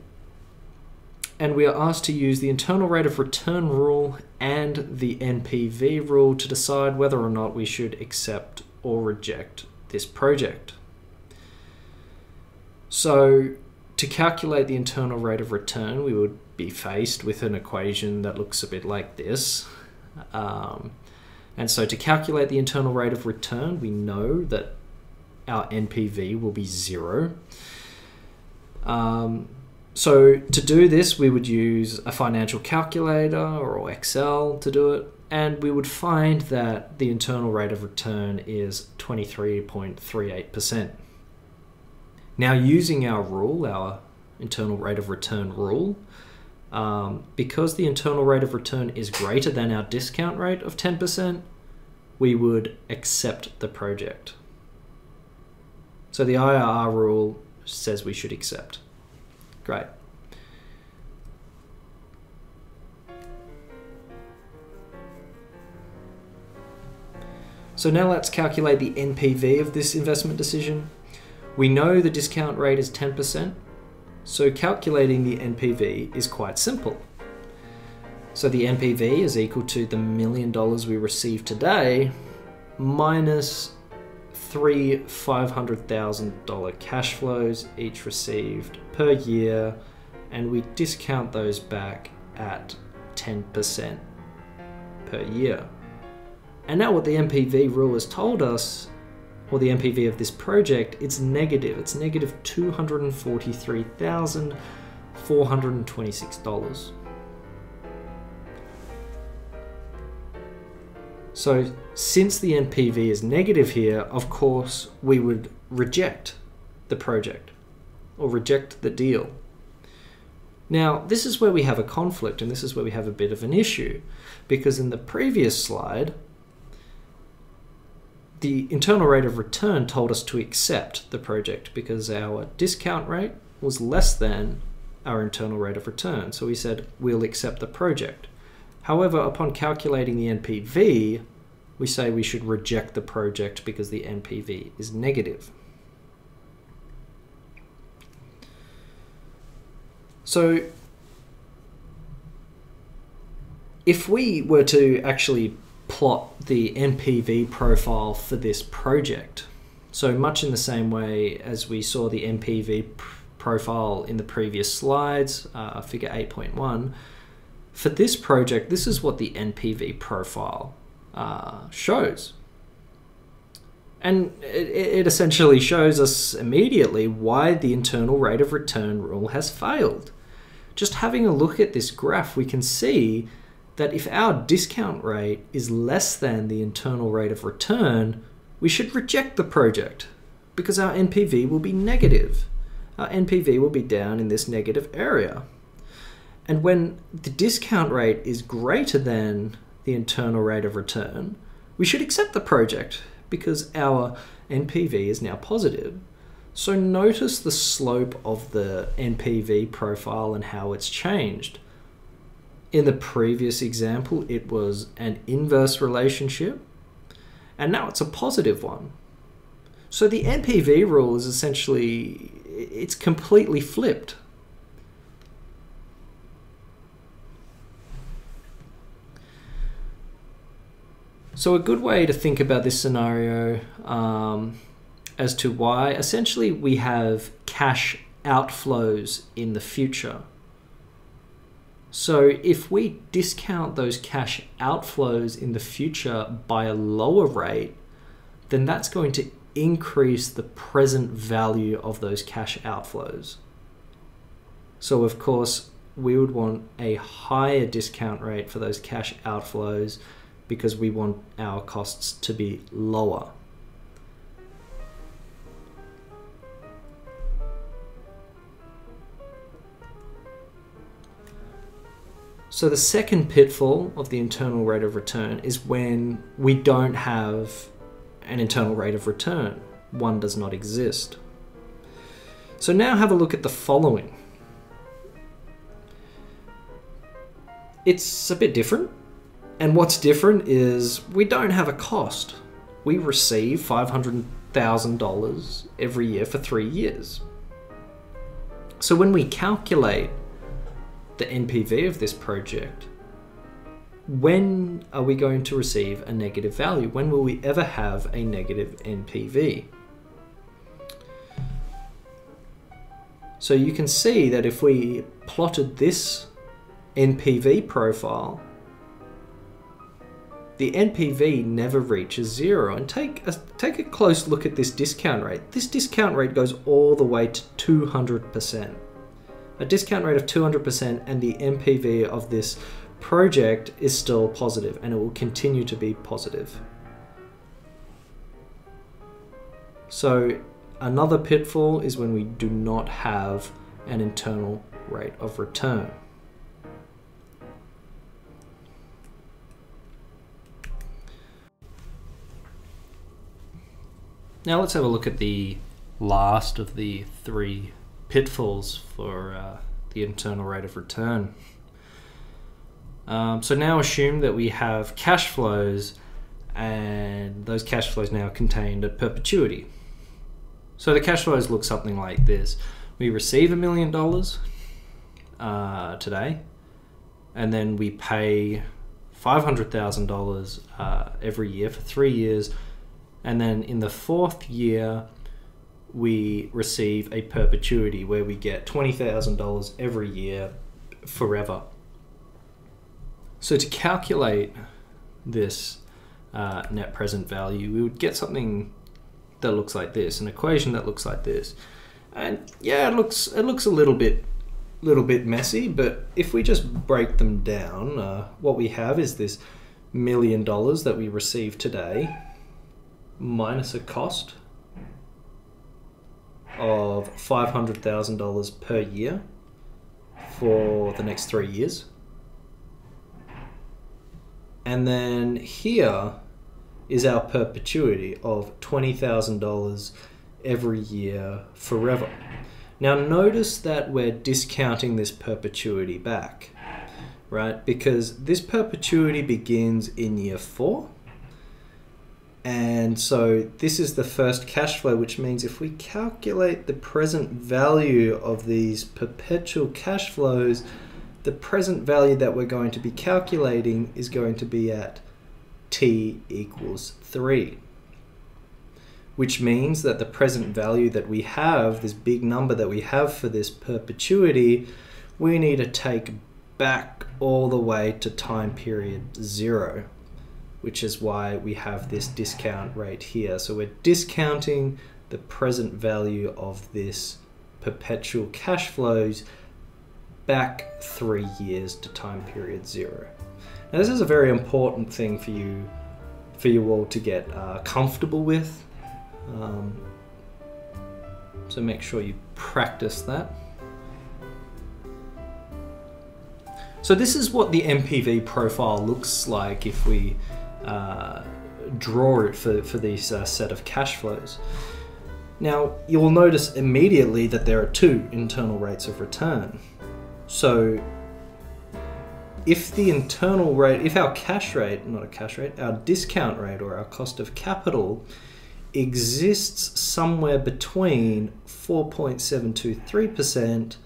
and we are asked to use the internal rate of return rule and the NPV rule to decide whether or not we should accept or reject this project. So to calculate the internal rate of return, we would be faced with an equation that looks a bit like this. And so to calculate the internal rate of return, we know that our NPV will be 0. So to do this, we would use a financial calculator or Excel to do it, and we would find that the internal rate of return is 23.38%. Now, using our rule, our internal rate of return rule, because the internal rate of return is greater than our discount rate of 10%, we would accept the project. So the IRR rule says we should accept. Great. So now let's calculate the NPV of this investment decision. We know the discount rate is 10%, so calculating the NPV is quite simple. So the NPV is equal to the $1 million we received today minus 3 $500,000 cash flows, each received per year, and we discount those back at 10% per year. And now what the NPV rule has told us, or the NPV of this project, it's negative. It's negative $243,426. So since the NPV is negative here, of course, we would reject the project or reject the deal. Now, this is where we have a conflict, and this is where we have a bit of an issue, because in the previous slide, the internal rate of return told us to accept the project because our discount rate was less than our internal rate of return. So we said we'll accept the project. However, upon calculating the NPV, we say we should reject the project because the NPV is negative. So if we were to actually plot the NPV profile for this project, so much in the same way as we saw the NPV profile in the previous slides, figure 8.1, for this project, this is what the NPV profile shows. And it essentially shows us immediately why the internal rate of return rule has failed. Just having a look at this graph, we can see that if our discount rate is less than the internal rate of return, we should reject the project because our NPV will be negative. Our NPV will be down in this negative area. And when the discount rate is greater than the internal rate of return, we should accept the project because our NPV is now positive. So notice the slope of the NPV profile and how it's changed. In the previous example, it was an inverse relationship, and now it's a positive one. So the NPV rule is essentially, it's completely flipped. So a good way to think about this scenario as to why essentially we have cash outflows in the future. So if we discount those cash outflows in the future by a lower rate, then that's going to increase the present value of those cash outflows. So of course, we would want a higher discount rate for those cash outflows because we want our costs to be lower. So the second pitfall of the internal rate of return is when we don't have an internal rate of return. One does not exist. So now have a look at the following. It's a bit different. And what's different is we don't have a cost. We receive $500,000 every year for 3 years. So when we calculate the NPV of this project, when are we going to receive a negative value? When will we ever have a negative NPV? So you can see that if we plotted this NPV profile, the NPV never reaches zero. And take a close look at this discount rate. This discount rate goes all the way to 200%. A discount rate of 200%, and the NPV of this project is still positive, and it will continue to be positive. So another pitfall is when we do not have an internal rate of return. Now let's have a look at the last of the 3 pitfalls for the internal rate of return. So now assume that we have cash flows, and those cash flows now contain a perpetuity. So the cash flows look something like this. We receive $1 million today, and then we pay $500,000 every year for 3 years, and then in the 4th year we receive a perpetuity where we get $20,000 every year forever. So to calculate this net present value, we would get something that looks like this, an equation that looks like this. And yeah, it looks a little bit messy, but if we just break them down, what we have is this $1 million that we receive today minus a cost of $500,000 per year for the next 3 years. And then here is our perpetuity of $20,000 every year forever. Now notice that we're discounting this perpetuity back, right? Because this perpetuity begins in year 4. And so this is the first cash flow, which means if we calculate the present value of these perpetual cash flows, the present value that we're going to be calculating is going to be at t equals 3. Which means that the present value that we have, this big number that we have for this perpetuity, we need to take back all the way to time period 0. Which is why we have this discount rate here. So we're discounting the present value of this perpetual cash flows back 3 years to time period 0. Now this is a very important thing for you all to get comfortable with. So make sure you practice that. So this is what the NPV profile looks like if we draw it for these set of cash flows. Now you will notice immediately that there are 2 internal rates of return. So if the internal rate, if our cash rate, not a cash rate, our discount rate or our cost of capital exists somewhere between 4.723%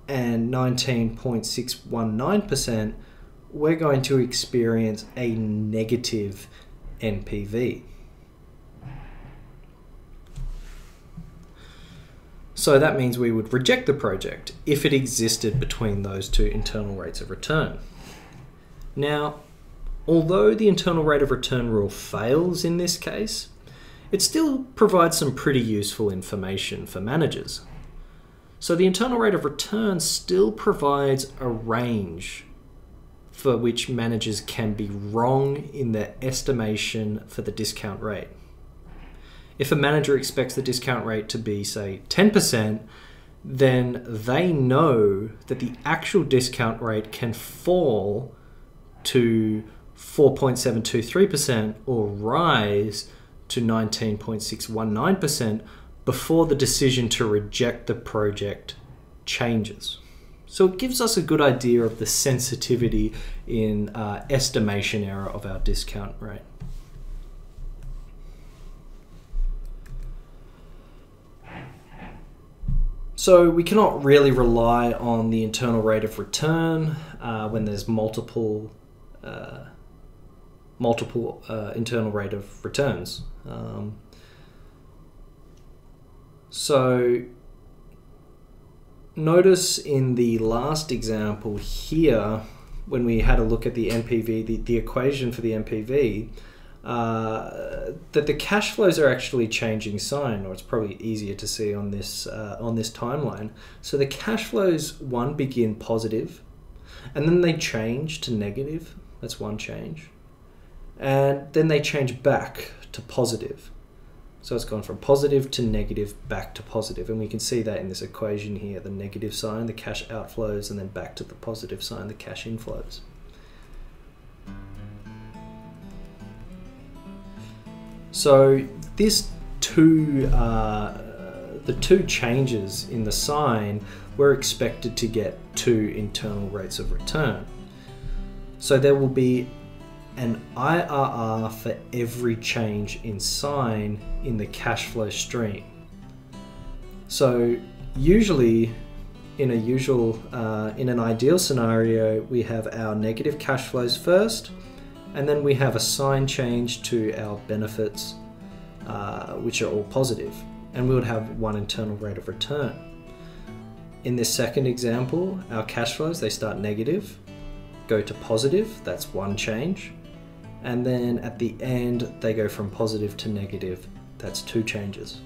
and 19.619%, we're going to experience a negative NPV. So that means we would reject the project if it existed between those two internal rates of return. Now, although the internal rate of return rule fails in this case, it still provides some pretty useful information for managers. So the internal rate of return still provides a range for which managers can be wrong in their estimation for the discount rate. If a manager expects the discount rate to be, say, 10%, then they know that the actual discount rate can fall to 4.723% or rise to 19.619% before the decision to reject the project changes. So it gives us a good idea of the sensitivity in estimation error of our discount rate. So we cannot really rely on the internal rate of return when there's multiple internal rate of returns. So notice in the last example here, when we had a look at the NPV, the equation for the NPV, that the cash flows are actually changing sign, or it's probably easier to see on this timeline. So the cash flows, one, begin positive, and then they change to negative. That's one change. And then they change back to positive. So it's gone from positive to negative back to positive. And we can see that in this equation here, the negative sign, the cash outflows, and then back to the positive sign, the cash inflows. So the two changes in the sign, we're expected to get two internal rates of return. So there will be an IRR for every change in sign in the cash flow stream. So usually in an ideal scenario, we have our negative cash flows first, and then we have a sign change to our benefits, which are all positive, and we would have one internal rate of return. In this second example, our cash flows, they start negative, go to positive, that's one change, and then at the end they go from positive to negative, that's two changes.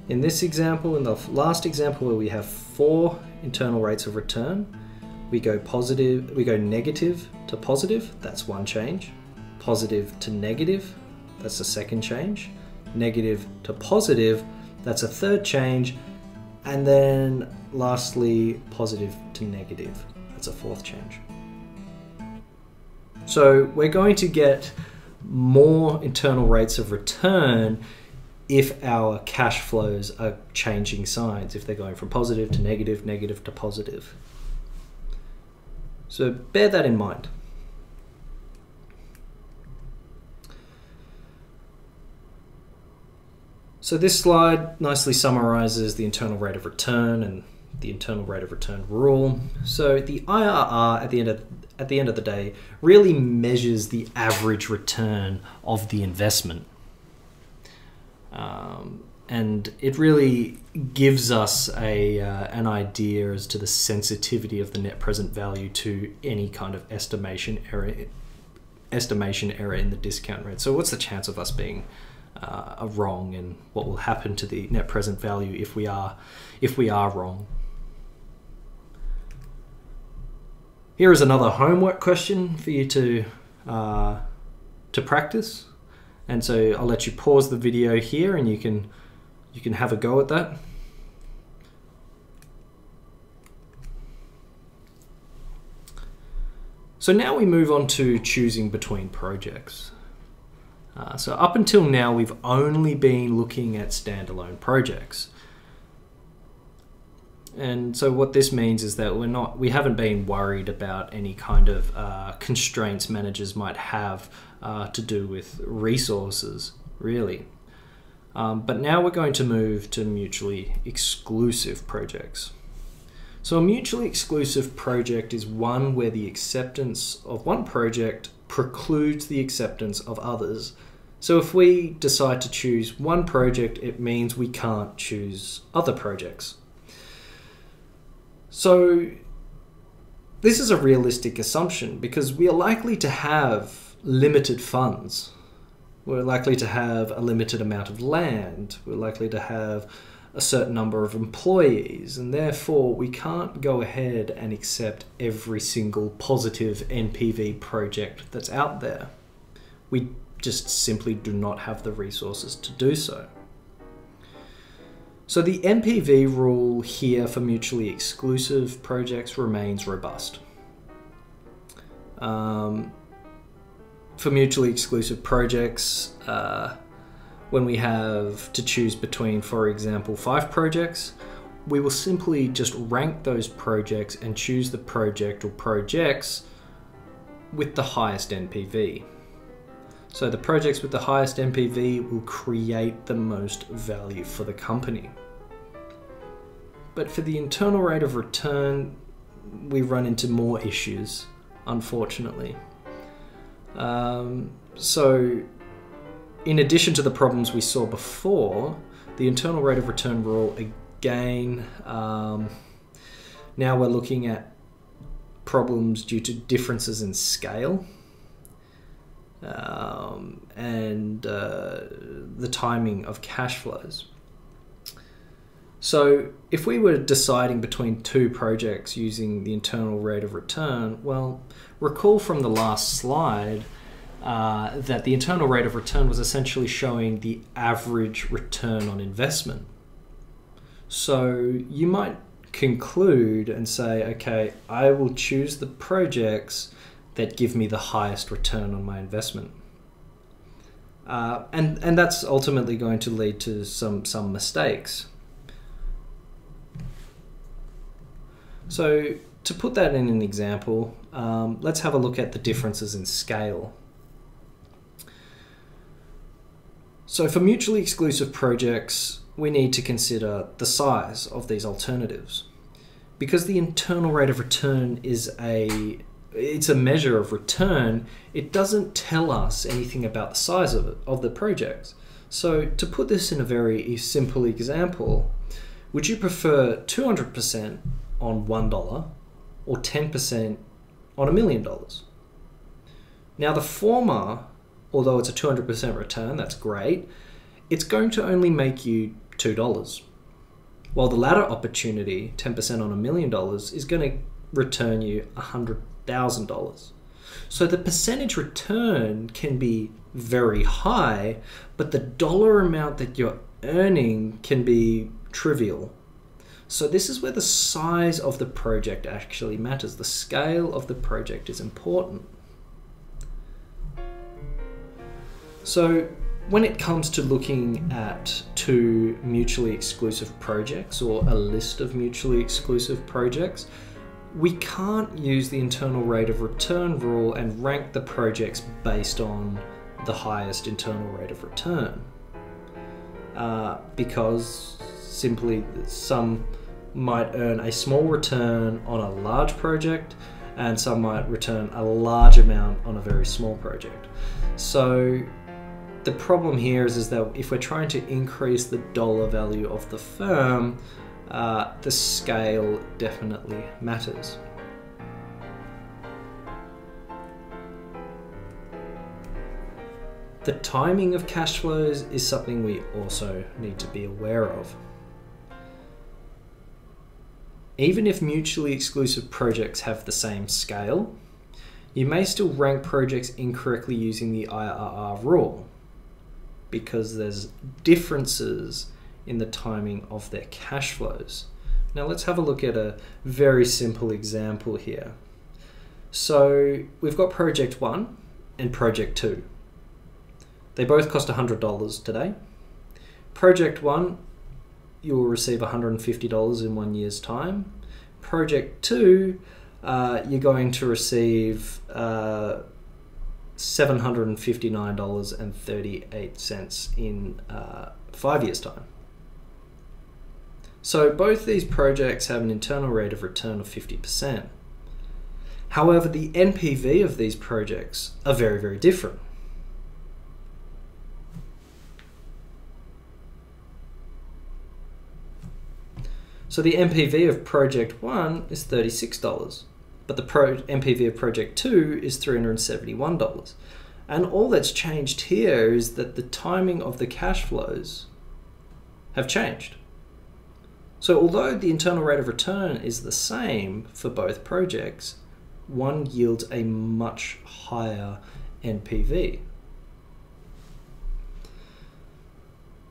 In this example, in the last example where we have 4 internal rates of return, we go negative to positive, that's one change, positive to negative, that's the second change, negative to positive, that's a third change, and then lastly positive to negative, that's a fourth change. So we're going to get more internal rates of return if our cash flows are changing signs, if they're going from positive to negative, negative to positive. So bear that in mind. So this slide nicely summarizes the internal rate of return and the internal rate of return rule. So the IRR at the end of the day really measures the average return of the investment. And it really gives us an idea as to the sensitivity of the net present value to any kind of estimation error in the discount rate. So what's the chance of us being wrong, and what will happen to the net present value if we are wrong? Here is another homework question for you to practice. And so I'll let you pause the video here and you can have a go at that. So now we move on to choosing between projects. So up until now, we've only been looking at standalone projects. And so what this means is that we haven't been worried about any kind of constraints managers might have to do with resources, really. But now we're going to move to mutually exclusive projects. So a mutually exclusive project is one where the acceptance of one project precludes the acceptance of others. So if we decide to choose one project, it means we can't choose other projects. So this is a realistic assumption because we are likely to have limited funds. We're likely to have a limited amount of land. We're likely to have a certain number of employees, and therefore we can't go ahead and accept every single positive NPV project that's out there. We just simply do not have the resources to do so. So the NPV rule here for mutually exclusive projects remains robust. For mutually exclusive projects, when we have to choose between, for example, 5 projects, we will simply just rank those projects and choose the project or projects with the highest NPV. So the projects with the highest NPV will create the most value for the company. But for the internal rate of return, we run into more issues, unfortunately. So in addition to the problems we saw before, the internal rate of return rule again, now we're looking at problems due to differences in scale and the timing of cash flows. So if we were deciding between 2 projects using the internal rate of return, well, recall from the last slide that the internal rate of return was essentially showing the average return on investment. So you might conclude and say, okay, I will choose the projects that give me the highest return on my investment. And that's ultimately going to lead to some mistakes. So to put that in an example, let's have a look at the differences in scale. So for mutually exclusive projects, we need to consider the size of these alternatives. Because the internal rate of return is it's a measure of return, it doesn't tell us anything about the size of the projects. So to put this in a very simple example, would you prefer 200% on $1 or 10% on $1 million? Now the former, although it's a 200% return, that's great, it's going to only make you $2. While the latter opportunity, 10% on $1 million, is going to return you $100,000. So the percentage return can be very high, but the dollar amount that you're earning can be trivial. So this is where the size of the project actually matters. The scale of the project is important. So when it comes to looking at 2 mutually exclusive projects or a list of mutually exclusive projects, we can't use the internal rate of return rule and rank the projects based on the highest internal rate of return. Because simply some might earn a small return on a large project and some might return a large amount on a very small project. So the problem here is that if we're trying to increase the dollar value of the firm, the scale definitely matters. The timing of cash flows is something we also need to be aware of. Even if mutually exclusive projects have the same scale, you may still rank projects incorrectly using the IRR rule because there's differences in the timing of their cash flows. Now let's have a look at a very simple example here. So we've got project 1 and project 2. They both cost $100 today. Project 1, you will receive $150 in 1 year's time. Project 2, you're going to receive $759.38 in 5 years' time. So both these projects have an internal rate of return of 50%. However, the NPV of these projects are very, very different. So the NPV of project 1 is $36, but the NPV of project 2 is $371. And all that's changed here is that the timing of the cash flows have changed. So although the internal rate of return is the same for both projects, one yields a much higher NPV.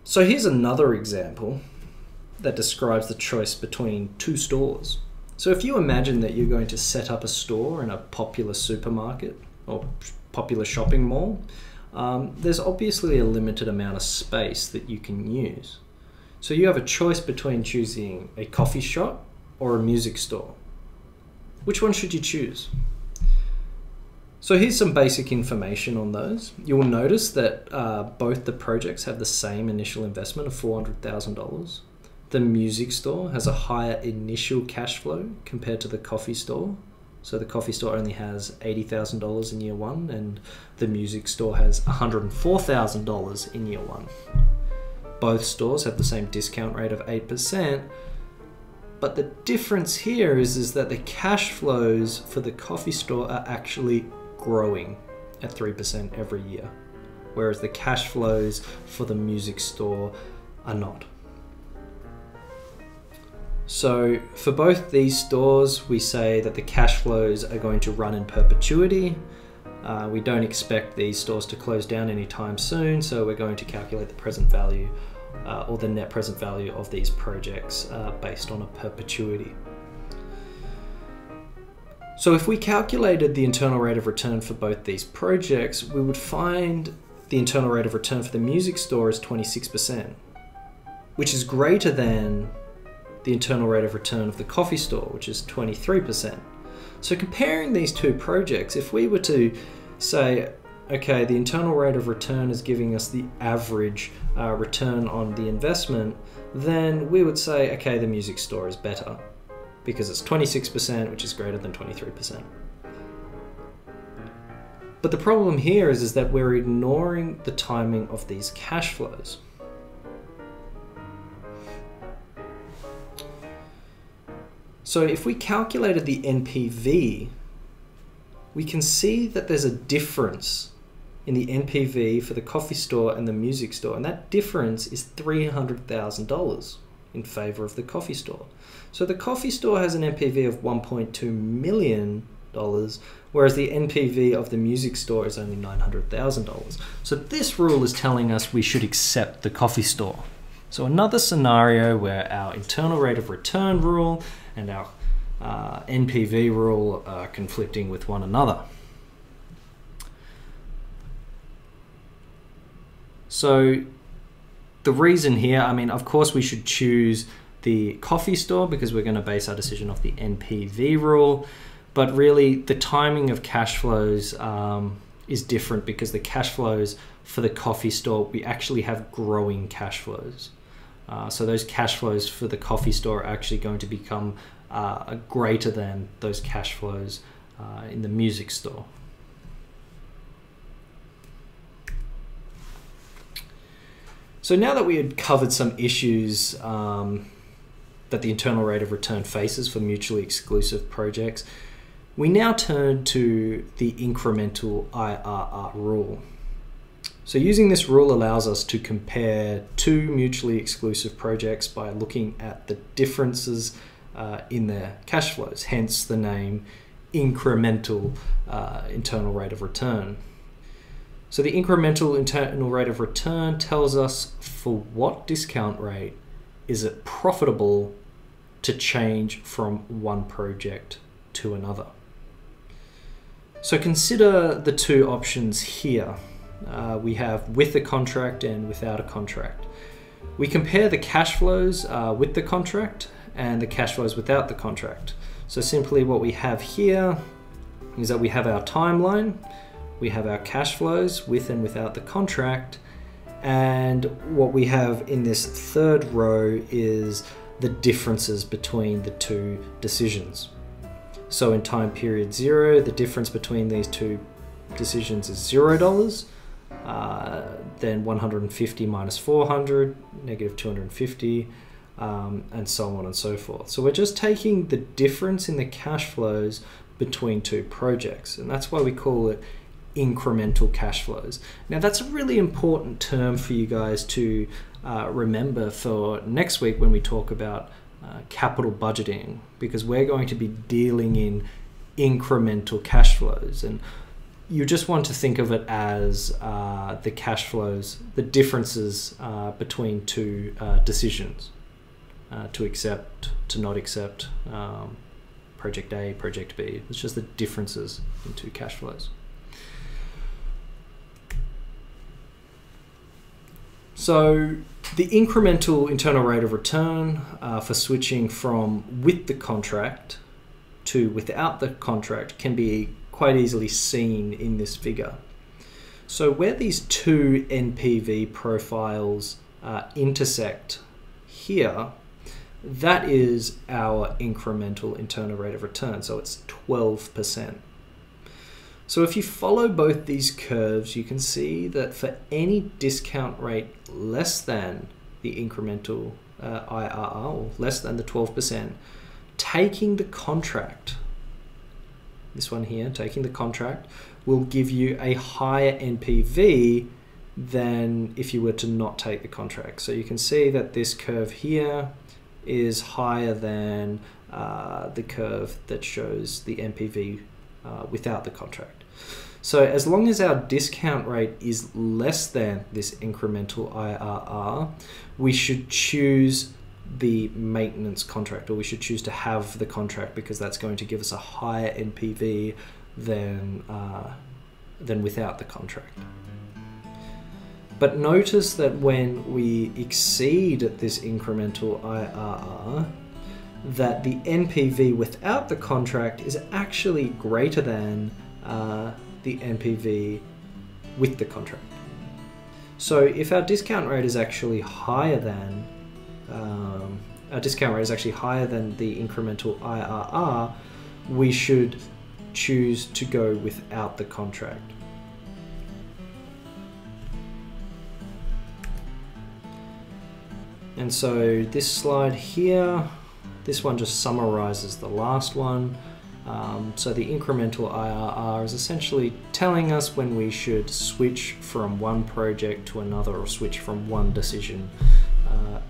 So here's another example that describes the choice between two stores. So if you imagine that you're going to set up a store in a popular supermarket or popular shopping mall, there's obviously a limited amount of space that you can use. So you have a choice between choosing a coffee shop or a music store. Which one should you choose? So here's some basic information on those. You will notice that both the projects have the same initial investment of $400,000. The music store has a higher initial cash flow compared to the coffee store. So the coffee store only has $80,000 in year one, and the music store has $104,000 in year one. Both stores have the same discount rate of 8%, but the difference here is that the cash flows for the coffee store are actually growing at 3% every year, whereas the cash flows for the music store are not. So for both these stores, we say that the cash flows are going to run in perpetuity. We don't expect these stores to close down anytime soon, so we're going to calculate the present value or the net present value of these projects based on a perpetuity. So if we calculated the internal rate of return for both these projects, we would find the internal rate of return for the music store is 26%, which is greater than the internal rate of return of the coffee store, which is 23%. So comparing these two projects, if we were to say, okay, the internal rate of return is giving us the average return on the investment, then we would say, okay, the music store is better because it's 26%, which is greater than 23%. But the problem here is that we're ignoring the timing of these cash flows. So if we calculated the NPV, we can see that there's a difference in the NPV for the coffee store and the music store, and that difference is $300,000 in favor of the coffee store. So the coffee store has an NPV of $1.2 million, whereas the NPV of the music store is only $900,000. So this rule is telling us we should accept the coffee store. So another scenario where our internal rate of return rule and our NPV rule are conflicting with one another. So the reason here, I mean, of course we should choose the coffee store because we're going to base our decision off the NPV rule, but really the timing of cash flows is different because the cash flows for the coffee store, we actually have growing cash flows. So those cash flows for the coffee store are actually going to become greater than those cash flows in the music store. So now that we had covered some issues that the internal rate of return faces for mutually exclusive projects, we now turn to the incremental IRR rule. So using this rule allows us to compare two mutually exclusive projects by looking at the differences in their cash flows, hence the name incremental internal rate of return. So the incremental internal rate of return tells us for what discount rate is it profitable to change from one project to another. So consider the two options here. We have with a contract and without a contract. We compare the cash flows with the contract and the cash flows without the contract. So simply what we have here is that we have our timeline, we have our cash flows with and without the contract, and what we have in this third row is the differences between the two decisions. So in time period 0, the difference between these two decisions is $0. Then 150 minus 400, negative 250, and so on and so forth. So we're just taking the difference in the cash flows between two projects, and that's why we call it incremental cash flows. Now that's a really important term for you guys to remember for next week when we talk about capital budgeting, because we're going to be dealing in incremental cash flows, and you just want to think of it as the cash flows, the differences between two decisions, to accept, to not accept, project A, project B. It's just the differences in two cash flows. So the incremental internal rate of return for switching from with the contract to without the contract can be quite easily seen in this figure. So where these two NPV profiles intersect here, that is our incremental internal rate of return. So it's 12%. So if you follow both these curves, you can see that for any discount rate less than the incremental IRR, or less than the 12%, taking the contract, this one here, taking the contract, will give you a higher NPV than if you were to not take the contract. So you can see that this curve here is higher than the curve that shows the NPV without the contract. So as long as our discount rate is less than this incremental IRR, we should choose the maintenance contract, or we should choose to have the contract, because that's going to give us a higher NPV than without the contract. But notice that when we exceed this incremental IRR, that the NPV without the contract is actually greater than the NPV with the contract. So if our discount rate is actually higher than the incremental IRR, we should choose to go without the contract. And so this slide here, this one just summarizes the last one. So the incremental IRR is essentially telling us when we should switch from one project to another, or switch from one decision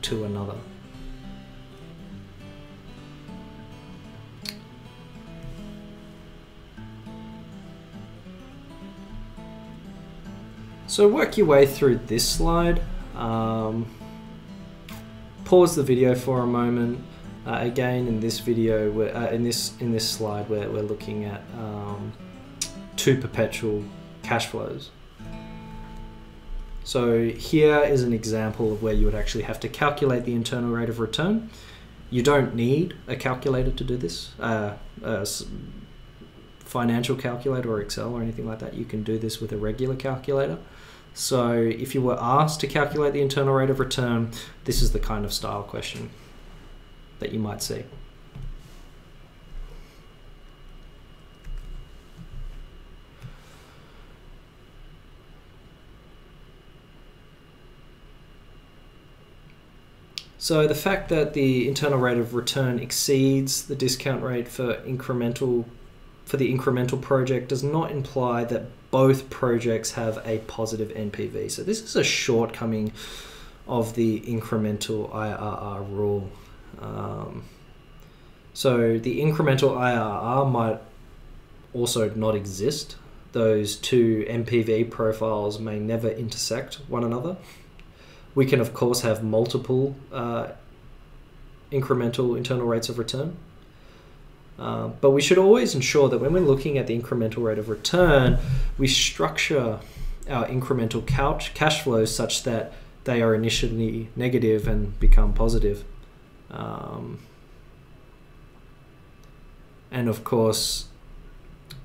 to another. So work your way through this slide. Pause the video for a moment. Again, in this video, in this slide, we're looking at two perpetual cash flows. So here is an example of where you would actually have to calculate the internal rate of return. You don't need a calculator to do this, financial calculator or Excel or anything like that. You can do this with a regular calculator. So if you were asked to calculate the internal rate of return, this is the kind of style question that you might see. So the fact that the internal rate of return exceeds the discount rate for the incremental project does not imply that both projects have a positive NPV. So this is a shortcoming of the incremental IRR rule. So the incremental IRR might also not exist. Those two NPV profiles may never intersect one another. We can of course have multiple incremental internal rates of return. But we should always ensure that when we're looking at the incremental rate of return, we structure our incremental cash flows such that they are initially negative and become positive. And of course,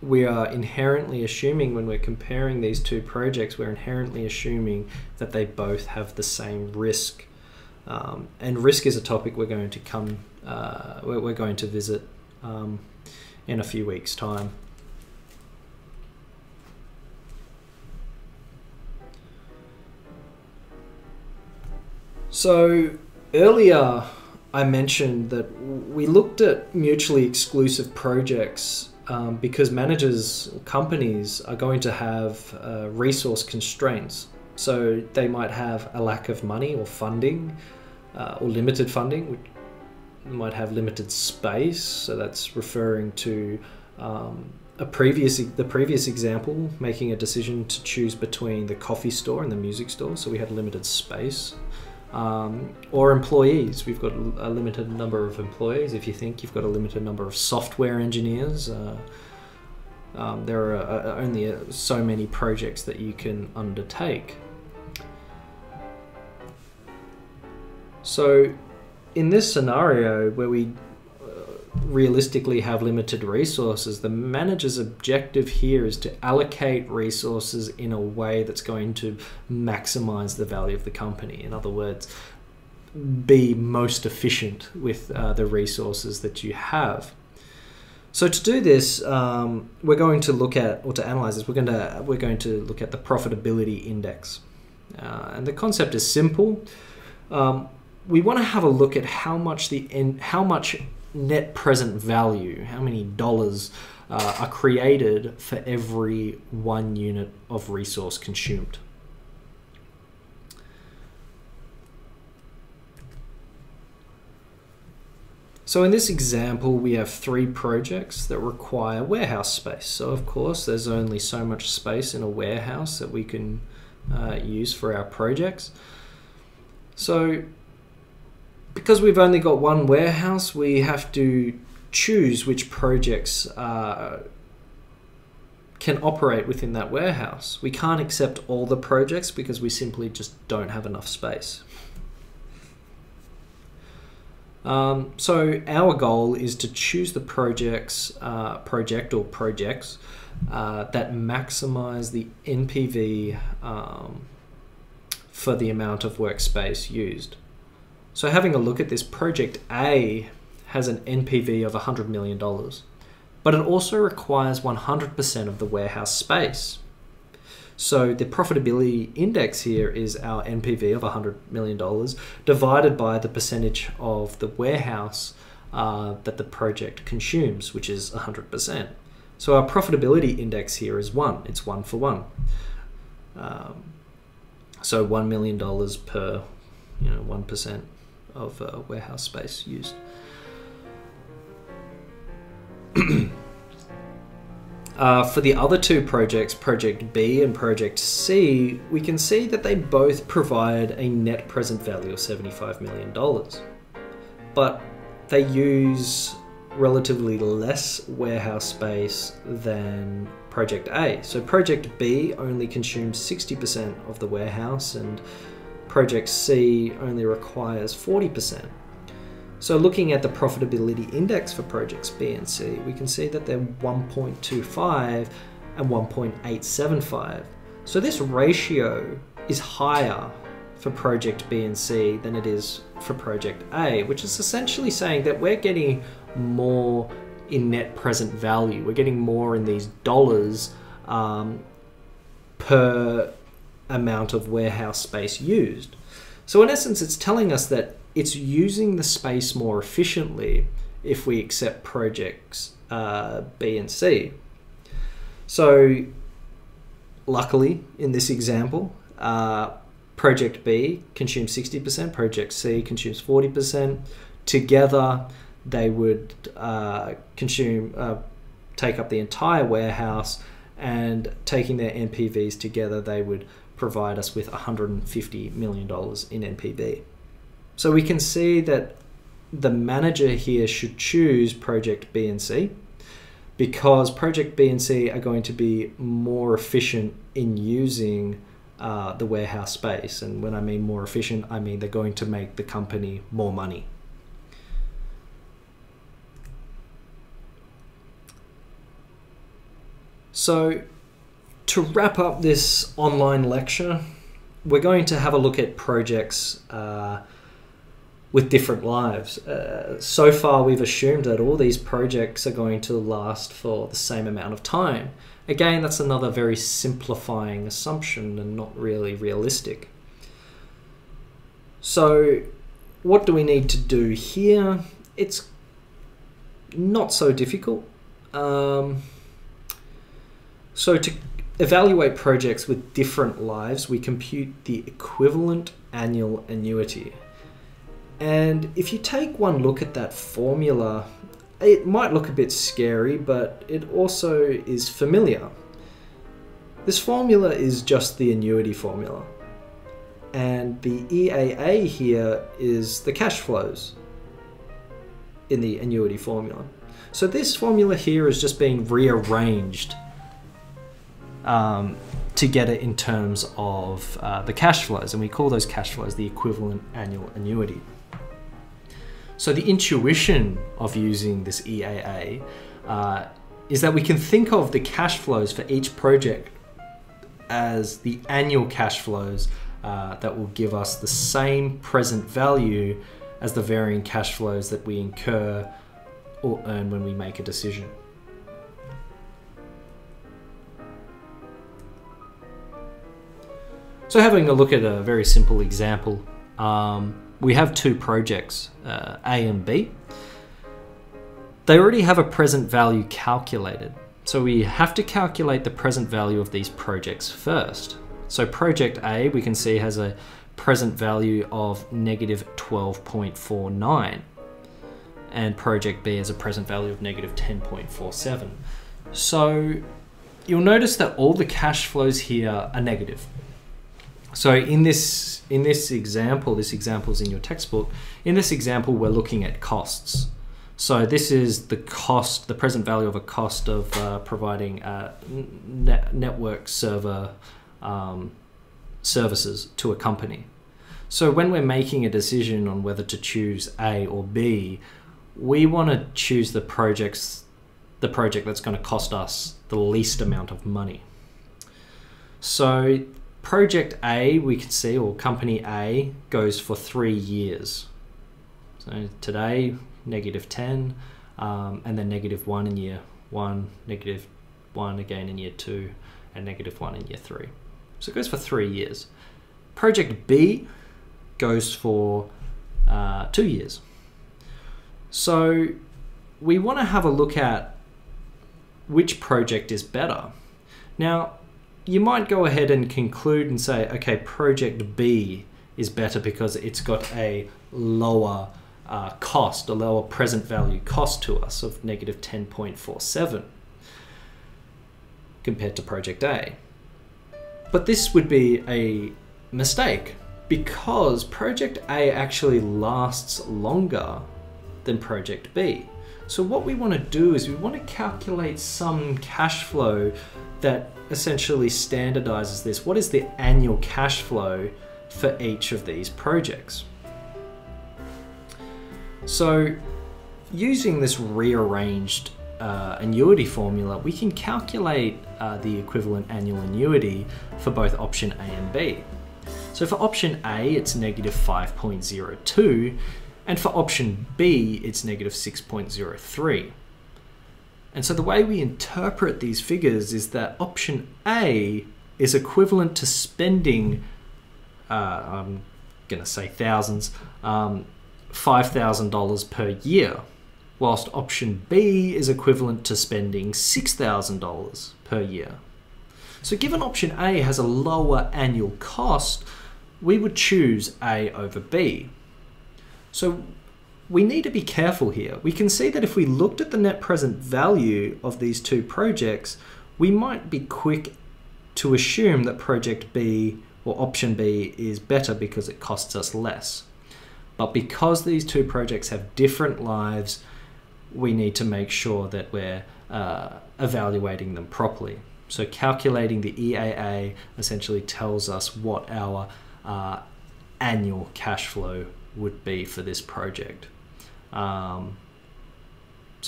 we are inherently assuming, when we're comparing these two projects, we're inherently assuming that they both have the same risk And risk is a topic we're going to visit in a few weeks' time. So earlier I mentioned that we looked at mutually exclusive projects because managers or companies are going to have resource constraints. So they might have a lack of money or funding or limited funding, which might have limited space. So that's referring to the previous example, making a decision to choose between the coffee store and the music store. So we had limited space. Or employees. We've got a limited number of employees. If you think you've got a limited number of software engineers, there are only so many projects that you can undertake. So in this scenario where we realistically have limited resources, the manager's objective here is to allocate resources in a way that's going to maximize the value of the company. In other words, be most efficient with the resources that you have. So to do this, we're going to look at, or to analyze this, we're going to look at the profitability index. And the concept is simple. We want to have a look at how much net present value, how many dollars are created for every 1 unit of resource consumed. So in this example, we have 3 projects that require warehouse space. So of course, there's only so much space in a warehouse that we can use for our projects. So because we've only got 1 warehouse, we have to choose which projects can operate within that warehouse. We can't accept all the projects because we simply just don't have enough space. So our goal is to choose the projects that maximize the NPV for the amount of workspace used. So having a look at this, project A has an NPV of $100 million, but it also requires 100% of the warehouse space. So the profitability index here is our NPV of $100 million divided by the percentage of the warehouse that the project consumes, which is 100%. So our profitability index here is 1. It's 1 for 1. So $1 million per 1% of warehouse space used. For the other 2 projects, Project B and Project C, we can see that they both provide a net present value of $75 million. But they use relatively less warehouse space than Project A. So Project B only consumes 60% of the warehouse and Project C only requires 40%. So looking at the profitability index for projects B and C, we can see that they're 1.25 and 1.875. So this ratio is higher for project B and C than it is for project A, which is essentially saying that we're getting more in net present value. We're getting more in these dollars per amount of warehouse space used. So in essence, it's telling us that it's using the space more efficiently if we accept projects B and C. So luckily, in this example, project B consumes 60%, project C consumes 40%. Together, they would take up the entire warehouse, and taking their NPVs together, they would provide us with $150 million in NPV. So we can see that the manager here should choose project B and C because project B and C are going to be more efficient in using the warehouse space. And when I mean more efficient, I mean they're going to make the company more money. So to wrap up this online lecture, we're going to have a look at projects with different lives. So far, we've assumed that all these projects are going to last for the same amount of time. Again, that's another very simplifying assumption and not really realistic. So what do we need to do here? It's not so difficult. So to evaluate projects with different lives, we compute the equivalent annual annuity. And if you take one look at that formula, it might look a bit scary, but it also is familiar. This formula is just the annuity formula. And the EAA here is the cash flows in the annuity formula. So this formula here is just being rearranged to get it in terms of the cash flows, and we call those cash flows the equivalent annual annuity. So the intuition of using this EAA is that we can think of the cash flows for each project as the annual cash flows that will give us the same present value as the varying cash flows that we incur or earn when we make a decision. So having a look at a very simple example, we have two projects, A and B. They already have a present value calculated. So we have to calculate the present value of these projects first. So project A, we can see, has a present value of negative 12.49. And project B has a present value of negative 10.47. So you'll notice that all the cash flows here are negative. So in this example, this example is in your textbook. In this example, we're looking at costs. So this is the cost, the present value of a cost of providing network server services to a company. So when we're making a decision on whether to choose A or B, we want to choose the project that's going to cost us the least amount of money. So project A, we can see, or company A, goes for 3 years. So today, negative 10, and then negative 1 in year 1, negative 1 again in year 2, and negative 1 in year 3. So it goes for 3 years. Project B goes for 2 years. So we want to have a look at which project is better. Now, you might go ahead and conclude and say, okay, project B is better because it's got a lower cost, a lower present value cost to us of negative 10.47 compared to project A. But this would be a mistake because project A actually lasts longer than project B. So what we want to do is we want to calculate some cash flow that essentially standardizes this. What is the annual cash flow for each of these projects? So using this rearranged annuity formula, we can calculate the equivalent annual annuity for both option A and B. So for option A, it's negative 5.02, and for option B, it's negative 6.03. And so the way we interpret these figures is that option A is equivalent to spending, I'm going to say thousands, $5,000 per year, whilst option B is equivalent to spending $6,000 per year. So given option A has a lower annual cost, we would choose A over B. So we need to be careful here. We can see that if we looked at the net present value of these two projects, we might be quick to assume that project B or option B is better because it costs us less. But because these two projects have different lives, we need to make sure that we're evaluating them properly. So calculating the EAA essentially tells us what our annual cash flow would be for this project. So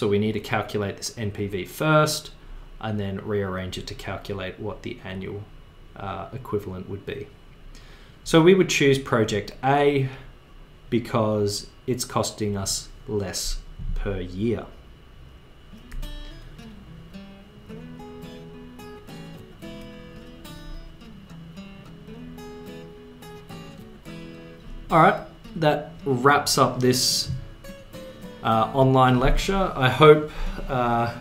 we need to calculate this NPV first and then rearrange it to calculate what the annual equivalent would be. So we would choose project A because it's costing us less per year. All right, that wraps up this online lecture. I hope I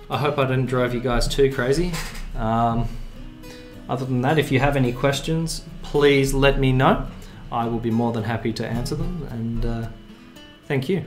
didn't drive you guys too crazy. Other than that, if you have any questions, please let me know. I will be more than happy to answer them, and thank you.